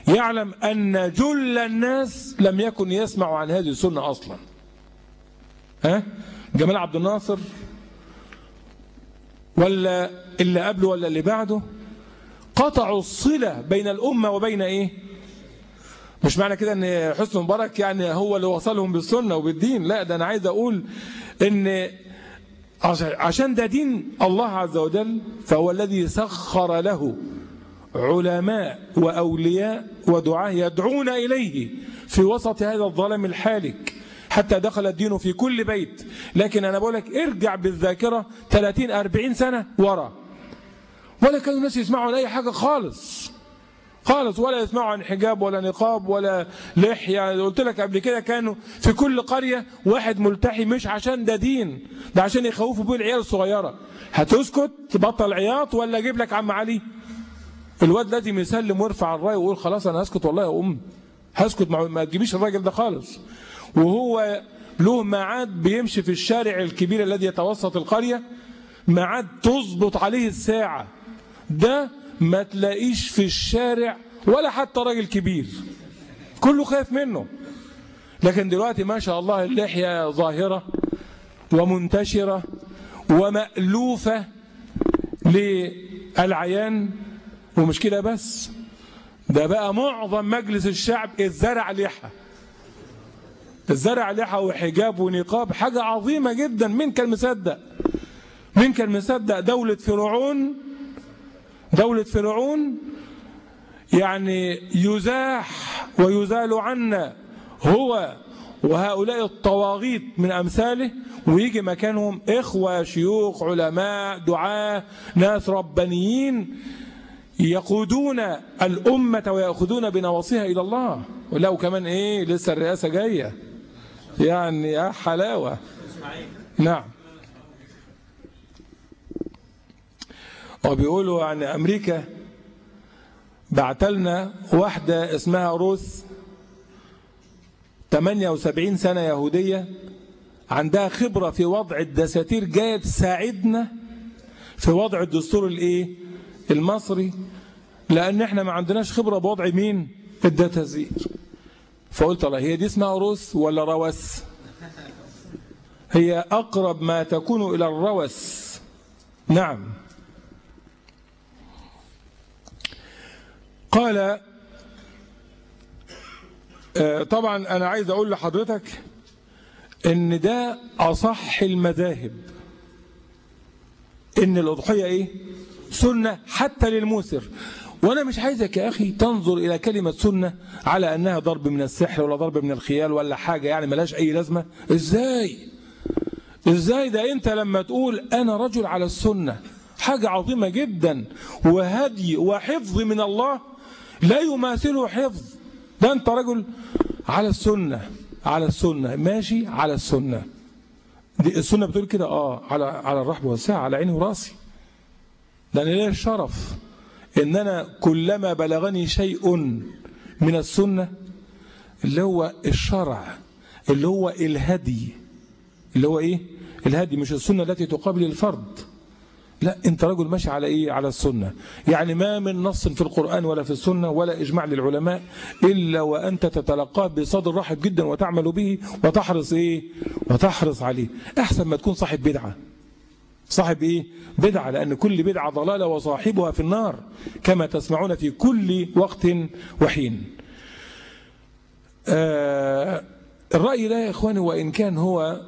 يعلم أن جل الناس لم يكن يسمع عن هذه السنة أصلا. جمال عبد الناصر ولا اللي قبله ولا اللي بعده قطعوا الصلة بين الأمة وبين إيه؟ مش معنى كده أن حسني مبارك يعني هو اللي وصلهم بالسنة وبالدين، لا، ده أنا عايز أقول أن عشان ده دين الله عز وجل، فهو الذي سخر له علماء وأولياء ودعاة يدعون إليه في وسط هذا الظلام الحالك حتى دخل الدين في كل بيت. لكن أنا بقول لك ارجع بالذاكرة 30-40 سنة ورا، ولا كانوا الناس يسمعوا عن أي حاجة خالص، ولا يسمعوا عن حجاب ولا نقاب ولا لحية. قلت لك قبل كده كانوا في كل قرية واحد ملتحي، مش عشان ده دين، ده عشان يخوفوا بيه العيال الصغيرة. هتسكت تبطل عياط ولا اجيب لك عم علي؟ الواد لازم يسلم ويرفع الراي ويقول خلاص انا هسكت، والله يا هسكت، ما تجيبيش الراجل ده خالص. وهو له ميعاد بيمشي في الشارع الكبير الذي يتوسط القرية، ميعاد تظبط عليه الساعة، ده ما تلاقيش في الشارع ولا حتى راجل كبير، كله خايف منه. لكن دلوقتي ما شاء الله اللحية ظاهرة ومنتشرة ومألوفة للعيان. ومش كده بس، ده بقى معظم مجلس الشعب الزرع لحى وحجاب ونقاب، حاجة عظيمة جدا. من كان مصدق دولة فرعون يعني يزاح ويزال عنا هو وهؤلاء الطواغيت من أمثاله، ويجي مكانهم إخوة شيوخ علماء دعاة ناس ربانيين يقودون الأمة ويأخذون بنواصيها إلى الله. ولو كمان لسه الرئاسة جاية، يعني يا حلاوة. نعم. وبيقولوا عن أمريكا بعتلنا واحدة اسمها روث 78 سنة يهودية، عندها خبرة في وضع الدساتير، جاية تساعدنا في وضع الدستور المصري، لأن احنا ما عندناش خبرة بوضع مين؟ الدساتير. فقلت الله، هي دي اسمها روث ولا روث؟ هي أقرب ما تكون إلى الروث. نعم. قال طبعا أنا عايز أقول لحضرتك إن ده أصح المذاهب، إن الأضحية سنة حتى للموسر. وأنا مش عايزك يا أخي تنظر إلى كلمة سنة على أنها ضرب من السحر ولا ضرب من الخيال ولا حاجة يعني ملاش أي لازمة. إزاي ده أنت لما تقول أنا رجل على السنة حاجة عظيمة جدا، وهدي وحفظ من الله لا يماثله حفظ. ده أنت رجل على السنة ماشي على السنة. دي السنة بتقول كده على الرحب والسعة، على عيني وراسي. ده أنا ليه الشرف إن أنا كلما بلغني شيء من السنة اللي هو الشرع، اللي هو الهدي، اللي هو إيه؟ الهدي، مش السنة التي تقابل الفرد. لا، أنت رجل ماشي على إيه؟ على السنة. يعني ما من نص في القرآن ولا في السنة ولا إجماع للعلماء إلا وأنت تتلقاه بصدر رحب جدا وتعمل به وتحرص إيه؟ وتحرص عليه. أحسن ما تكون صاحب بدعة. صاحب إيه؟ بدعة، لأن كل بدعة ضلالة وصاحبها في النار كما تسمعون في كل وقت وحين. الرأي ده يا إخواني وإن كان هو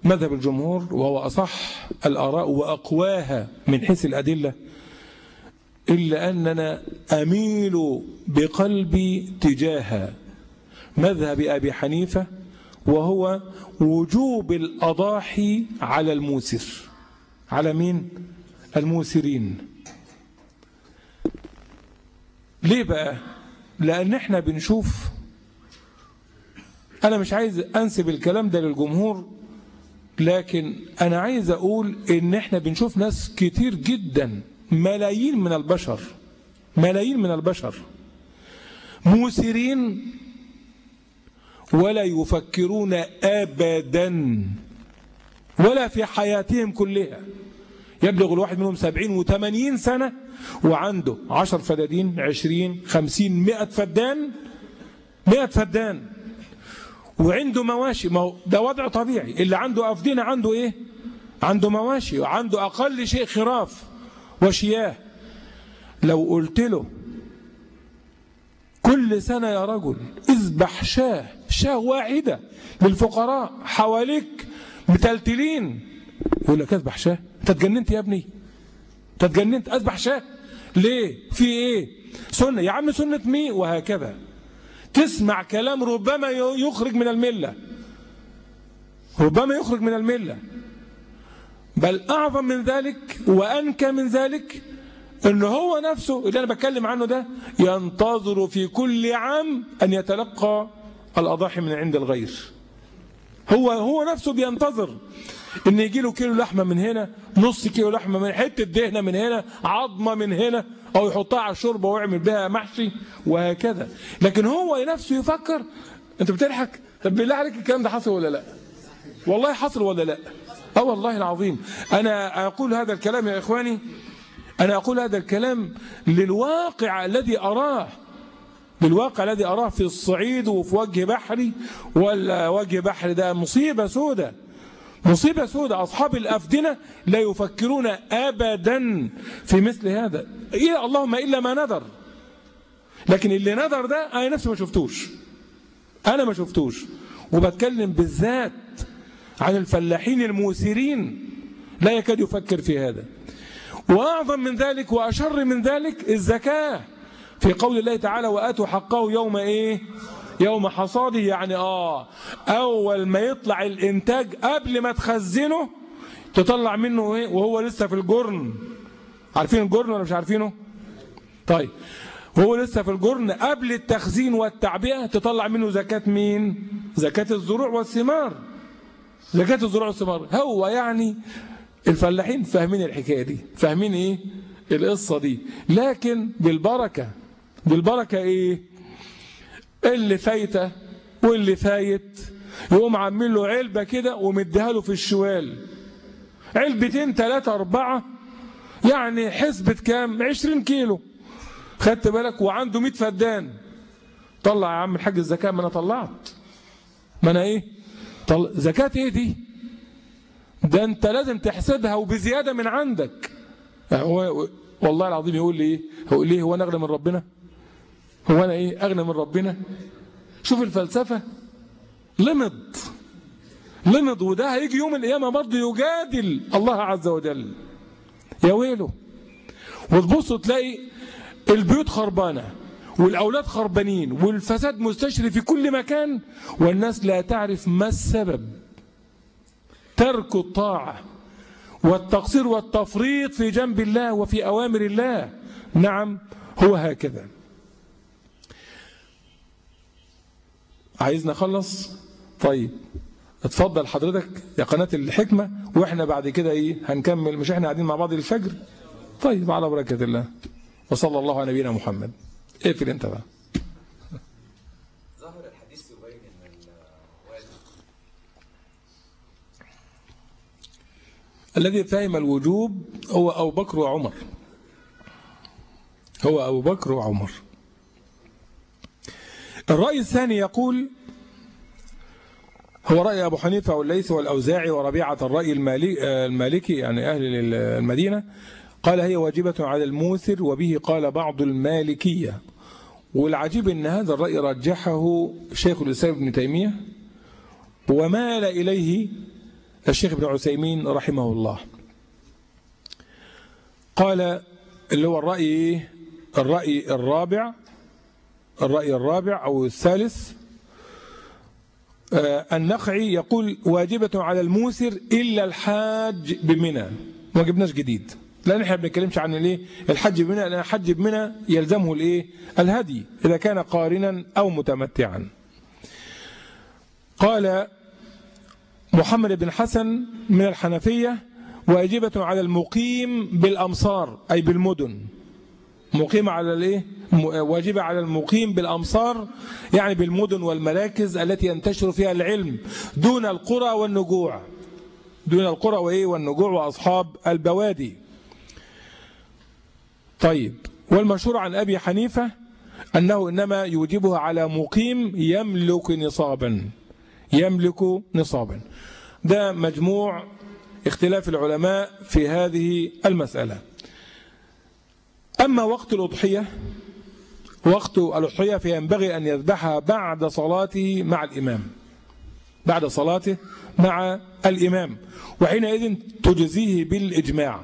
مذهب الجمهور وهو أصح الآراء وأقواها من حيث الأدلة، إلا أننا أميل بقلبي تجاه مذهب أبي حنيفة، وهو وجوب الأضاحي على الموسر. على مين؟ الموسرين. ليه بقى؟ لأن احنا بنشوف، أنا مش عايز أنسب الكلام ده للجمهور، لكن أنا عايز أقول إن احنا بنشوف ناس كتير جدا، ملايين من البشر، ملايين من البشر موسرين ولا يفكرون أبدا ولا في حياتهم كلها. يبلغ الواحد منهم 70 و80 سنة وعنده 10 فدادين، 20 50 100 فدان، 100 فدان، وعنده مواشي. ما هو ده وضع طبيعي. اللي عنده أفدنة عنده إيه؟ عنده مواشي، وعنده أقل شيء خراف وشياه. لو قلت له كل سنة يا رجل اذبح شاه واحدة للفقراء حواليك متلتلين، يقول لك اذبح شاه؟ انت اتجننت يا ابني، انت اتجننت. اذبح شاه ليه؟ في ايه؟ سنة يا عم، سنة مين؟ وهكذا. تسمع كلام ربما يخرج من الملة، ربما يخرج من الملة. بل أعظم من ذلك وأنكى من ذلك إنه هو نفسه اللي أنا بتكلم عنه ده ينتظر في كل عام أن يتلقى الأضاحي من عند الغير. هو نفسه بينتظر إن يجي له كيلو لحمة من هنا، نص كيلو لحمة من حتة دهنة من هنا، عظمة من هنا، أو يحطها على الشوربة ويعمل بها محشي وهكذا. لكن هو نفسه يفكر. أنت بتضحك؟ طب بالله عليك الكلام ده حصل ولا لا؟ والله حصل ولا لا؟ والله العظيم. أنا أقول هذا الكلام يا إخواني، أنا أقول هذا الكلام للواقع الذي أراه، للواقع الذي أراه في الصعيد وفي وجه بحري. ولا وجه بحري ده مصيبة سودة، مصيبة سودة. أصحاب الأفدنة لا يفكرون أبدا في مثل هذا، اللهم إلا ما نذر. لكن اللي نذر ده أنا نفسي ما شفتوش، أنا ما شفتوش. وبتكلم بالذات عن الفلاحين الموسرين، لا يكاد يفكر في هذا. وأعظم من ذلك وأشر من ذلك الزكاة، في قول الله تعالى وآتوا حقه يوم إيه؟ يوم حصاده. يعني أول ما يطلع الإنتاج قبل ما تخزنه تطلع منه إيه؟ وهو لسه في الجرن. عارفين الجرن ولا مش عارفينه؟ طيب، وهو لسه في الجرن قبل التخزين والتعبئة تطلع منه زكاة مين؟ زكاة الزروع والثمار. زكاة الزروع والثمار. هو يعني الفلاحين فاهمين الحكاية دي، فاهمين إيه؟ القصة دي. لكن بالبركة، بالبركة إيه؟ اللي فايته واللي فايت يقوم عامل له علبة كده ومديها له في الشوال، علبتين 3 4، يعني حسبة كام؟ 20 كيلو. خدت بالك؟ وعنده 100 فدان. طلع يا عم الحاج الزكاة. ما أنا طلعت، ما أنا إيه؟ زكاة إيه دي؟ ده أنت لازم تحسبها وبزيادة من عندك. والله العظيم يقول لي إيه؟ هو ليه؟ هو أنا أغنى من ربنا؟ هو أنا إيه أغنى من ربنا؟ شوف الفلسفة، لمض. وده هيجي يوم القيامة برضه يجادل الله عز وجل. يا ويله. وتبصوا تلاقي البيوت خربانة والأولاد خربانين والفساد مستشري في كل مكان، والناس لا تعرف ما السبب. ترك الطاعة والتقصير والتفريط في جنب الله وفي أوامر الله. نعم، هو هكذا. عايزنا نخلص؟ طيب اتفضل حضرتك يا قناة الحكمة، واحنا بعد كده ايه هنكمل. مش احنا قاعدين مع بعض الفجر؟ طيب على بركة الله، وصلى الله على نبينا محمد. اقفل انت بقى. الذي فهم الوجوب هو أبو بكر وعمر، هو أبو بكر وعمر. الرأي الثاني يقول هو رأي أبو حنيفة والليث والأوزاعي وربيعة الرأي المالكي، يعني أهل المدينة، قال هي واجبة على الموسر، وبه قال بعض المالكية. والعجيب أن هذا الرأي رجحه شيخ الإسلام ابن تيمية ومال إليه الشيخ ابن عثيمين رحمه الله. قال اللي هو الرأي الرابع أو الثالث، النخعي يقول واجبة على الموسر إلا الحاج بمنى. ما جبناش جديد، لأن احنا بنتكلمش عن الايه الحج بمنى، لأن الحج بمنى يلزمه الايه الهدي إذا كان قارنا أو متمتعا. قال محمد بن حسن من الحنفية واجبة على المقيم بالأمصار أي بالمدن، مقيم على الايه واجبة على المقيم بالأمصار يعني بالمدن والمراكز التي ينتشر فيها العلم، دون القرى والنجوع، دون القرى والنجوع وأصحاب البوادي. طيب، والمشهور عن أبي حنيفة أنه إنما يوجبها على مقيم يملك نصابا. ده مجموع اختلاف العلماء في هذه المسألة. أما وقت الأضحية فينبغي أن يذبحها بعد صلاته مع الإمام، وحينئذ تجزيه بالإجماع.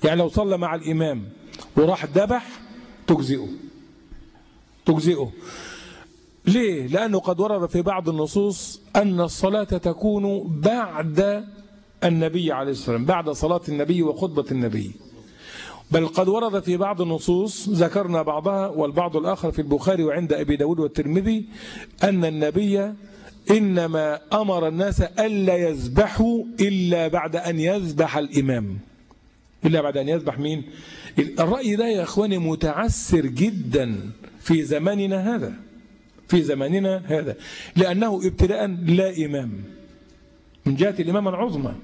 يعني لو صلى مع الإمام وراح ذبح تجزئه. ليه؟ لأنه قد ورد في بعض النصوص أن الصلاة تكون بعد النبي عليه الصلاة والسلام، بعد صلاة النبي وخطبة النبي. بل قد ورد في بعض النصوص ذكرنا بعضها والبعض الآخر في البخاري وعند أبي داود والترمذي أن النبي إنما أمر الناس ألا يذبحوا إلا بعد أن يذبح الإمام، إلا بعد أن يذبح مين؟ الرأي ده يا أخواني متعسر جدا في زماننا هذا، لأنه ابتداء لا إمام من جهة الإمامة العظمى.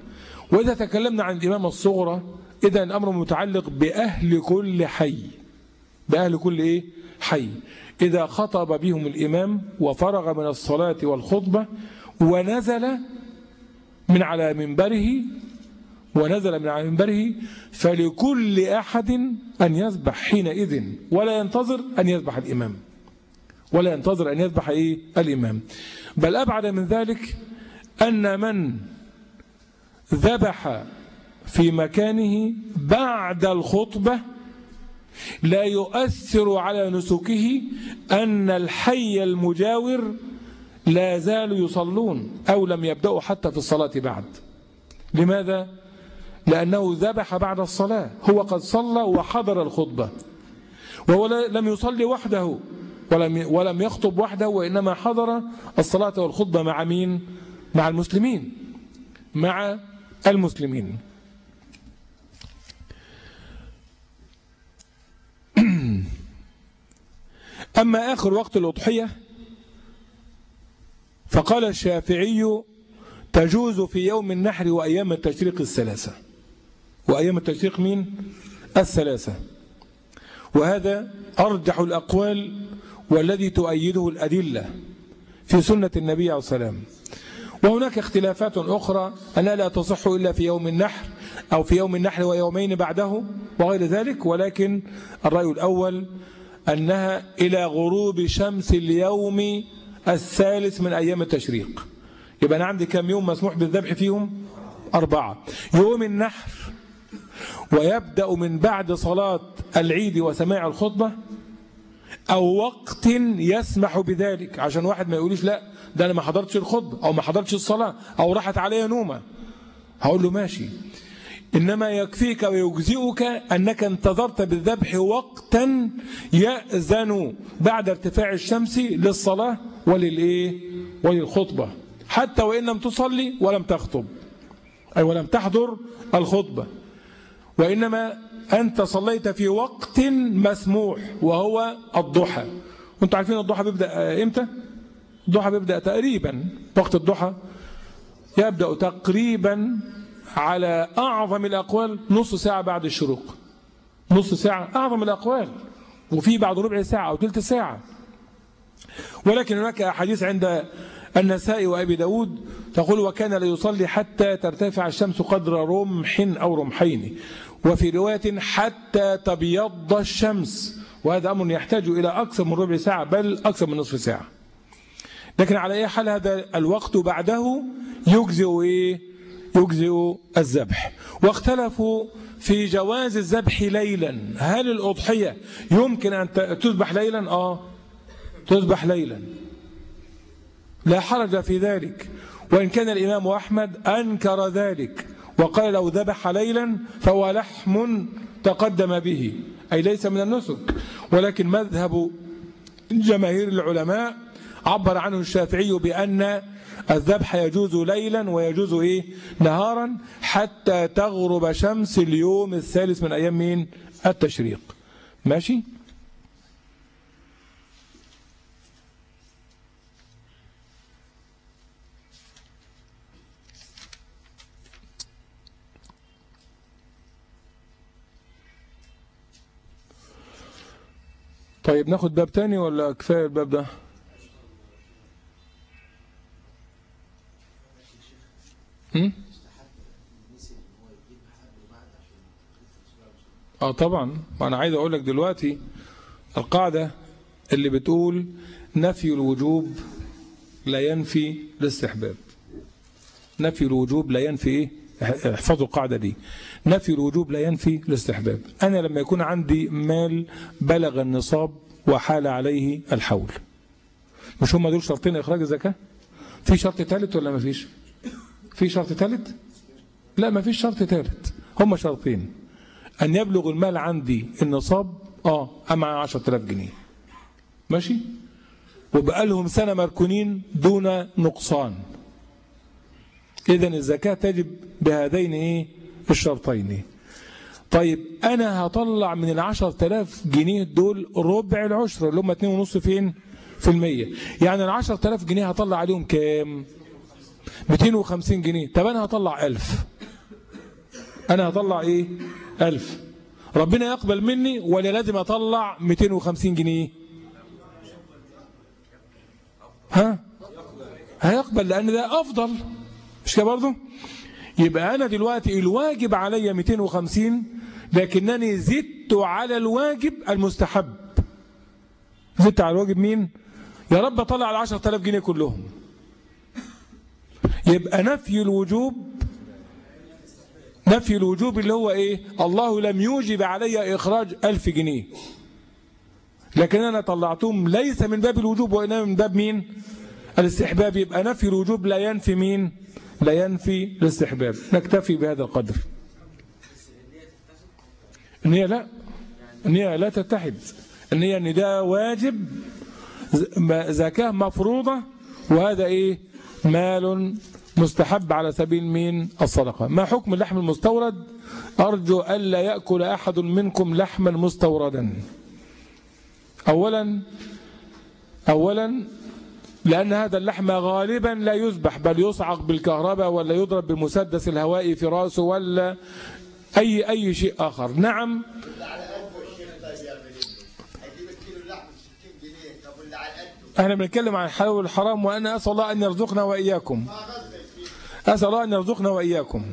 وإذا تكلمنا عن الإمامة الصغرى إذا الأمر متعلق بأهل كل حي. إذا خطب بهم الإمام وفرغ من الصلاة والخطبة ونزل من على منبره فلكل أحد أن يذبح حينئذ، ولا ينتظر أن يذبح الإمام. بل أبعد من ذلك أن من ذبح في مكانه بعد الخطبة لا يؤثر على نسكه أن الحي المجاور لا زالوا يصلون أو لم يبدأوا حتى في الصلاة بعد. لماذا؟ لأنه ذبح بعد الصلاة، هو قد صلى وحضر الخطبة، وهو لم يصلي وحده ولم يخطب وحده، وإنما حضر الصلاة والخطبة مع مين؟ مع المسلمين. أما آخر وقت الأضحية فقال الشافعي تجوز في يوم النحر وأيام التشريق الثلاثة. وأيام التشريق مين؟ الثلاثة. وهذا أرجح الأقوال والذي تؤيده الأدلة في سنة النبي عليه الصلاة والسلام. وهناك اختلافات أخرى أنها لا تصح إلا في يوم النحر أو في يوم النحر ويومين بعده وغير ذلك، ولكن الرأي الأول أنها إلى غروب شمس اليوم الثالث من أيام التشريق. يبقى أنا عندي كم يوم مسموح بالذبح فيهم؟ 4. يوم النحر ويبدأ من بعد صلاة العيد وسماع الخطبة، أو وقت يسمح بذلك، عشان واحد ما يقوليش لا ده أنا ما حضرتش الخطبة أو ما حضرتش الصلاة أو راحت عليا نومة، هقول له ماشي، إنما يكفيك ويجزئك أنك انتظرت بالذبح وقتا يأذن بعد ارتفاع الشمس للصلاة وللخطبة، حتى وإن لم تصلي ولم تخطب أي ولم تحضر الخطبة، وإنما أنت صليت في وقت مسموح وهو الضحى. وانتم عارفين الضحى بيبدأ إمتى؟ الضحى بيبدأ تقريبا، وقت الضحى يبدأ تقريبا على أعظم الأقوال نص ساعة بعد الشروق، نص ساعة أعظم الأقوال، وفي بعد ربع ساعة أو ثلث ساعة. ولكن هناك أحاديث عند النسائي وأبي داود تقول وكان لا يصلي حتى ترتفع الشمس قدر رمح أو رمحين، وفي رواية حتى تبيض الشمس، وهذا أمر يحتاج إلى أكثر من ربع ساعة بل أكثر من نصف ساعة. لكن على أي حال هذا الوقت بعده يجزئ الذبح. واختلفوا في جواز الذبح ليلا. هل الأضحية يمكن أن تذبح ليلا؟ تذبح ليلا لا حرج في ذلك، وإن كان الإمام أحمد أنكر ذلك وقال لو ذبح ليلا فهو لحم تقدم به، أي ليس من النسك. ولكن مذهب جماهير العلماء عبر عنه الشافعي بأن الذبح يجوز ليلا ويجوز نهارا حتى تغرب شمس اليوم الثالث من أيام التشريق. ماشي؟ طيب ناخد باب تاني ولا كفاية الباب ده؟ طبعا. وانا عايز اقول لك دلوقتي القاعدة اللي بتقول نفي الوجوب لا ينفي الاستحباب. نفي الوجوب لا ينفي احفظوا القاعدة دي، نفي الوجوب لا ينفي الاستحباب. أنا لما يكون عندي مال بلغ النصاب وحال عليه الحول، مش هم دول شرطين إخراج الزكاة؟ في شرط ثالث ولا ما فيش؟ في شرط ثالث؟ لا ما فيش شرط ثالث، هم شرطين: أن يبلغ المال عندي النصاب مع 10,000 جنيه ماشي، وبقى لهم سنة مركونين دون نقصان، إذن الزكاة تجب بهذين الشرطين. طيب أنا هطلع من 10,000 جنيه دول ربع العشر اللي هم 2.5%، يعني 10,000 جنيه هطلع عليهم كام؟ 250 جنيه. طب أنا هطلع 1000، أنا هطلع 1000، ربنا يقبل مني ولا لازم أطلع 250 جنيه؟ هيقبل لأن ده أفضل، مش كده برضه؟ يبقى أنا دلوقتي الواجب علي 250 لكنني زدت على الواجب المستحب. زدت على الواجب مين؟ يا رب أطلع على 10,000 جنيه كلهم. يبقى نفي الوجوب اللي هو الله لم يوجب علي إخراج 1000 جنيه، لكن أنا طلعتهم ليس من باب الوجوب وإنما من باب مين؟ الاستحباب. يبقى نفي الوجوب لا ينفي مين؟ لا ينفي الاستحباب. نكتفي بهذا القدر. النية لا تتحد. النية ان ده واجب، زكاة مفروضة، وهذا مال مستحب على سبيل مين؟ الصدقة. ما حكم اللحم المستورد؟ أرجو ألا يأكل أحد منكم لحما مستوردا. أولا لأن هذا اللحم غالبا لا يذبح، بل يصعق بالكهرباء ولا يضرب بالمسدس الهوائي في رأسه ولا أي شيء آخر. نعم. احنا بنتكلم عن الحلال والحرام، وأنا أسأل الله أن يرزقنا وإياكم. أسأل الله أن يرزقنا وإياكم.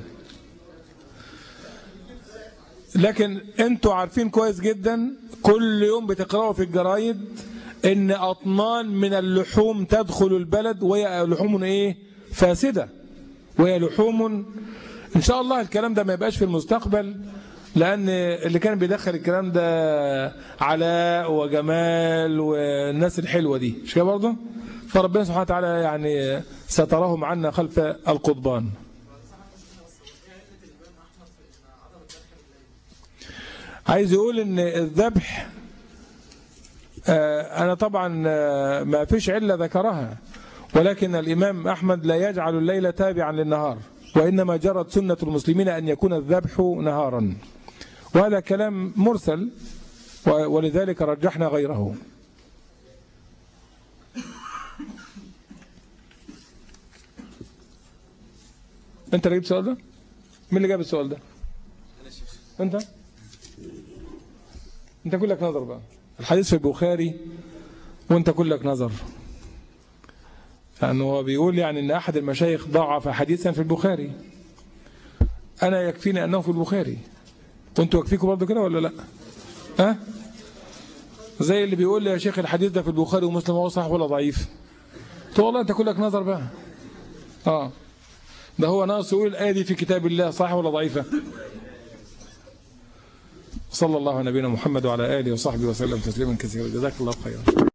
لكن أنتوا عارفين كويس جدا، كل يوم بتقرأوا في الجرايد إن أطنان من اللحوم تدخل البلد وهي لحوم فاسدة، وهي لحوم إن شاء الله الكلام ده ما يبقاش في المستقبل، لأن اللي كان بيدخل الكلام ده علاء وجمال والناس الحلوة دي، مش كده برضه؟ فربنا سبحانه وتعالى يعني ستراهم عنا خلف القضبان. عايز يقول إن الذبح أنا طبعا ما فيش علة ذكرها، ولكن الإمام أحمد لا يجعل الليل تابعا للنهار، وإنما جرت سنة المسلمين أن يكون الذبح نهارا، وهذا كلام مرسل ولذلك رجحنا غيره. أنت اللي جبت سؤال ده؟ مين اللي جاب السؤال ده؟ انت كلك نظر بقى. الحديث في البخاري وانت كلك نظر، لأنه هو بيقول يعني ان احد المشايخ ضعف حديثا في البخاري، انا يكفيني انه في البخاري، وانتوا يكفيكم برضه كده ولا لا؟ ها؟ زي اللي بيقول لي يا شيخ الحديث ده في البخاري ومسلم، هو صح ولا ضعيف؟ قلت والله انت كلك نظر بقى. ده هو ناقص يقول الآية دي في كتاب الله صح ولا ضعيفة؟ صلى الله على نبينا محمد وعلى آله وصحبه وسلم تسليما كثيرا. جزاك الله خيرا.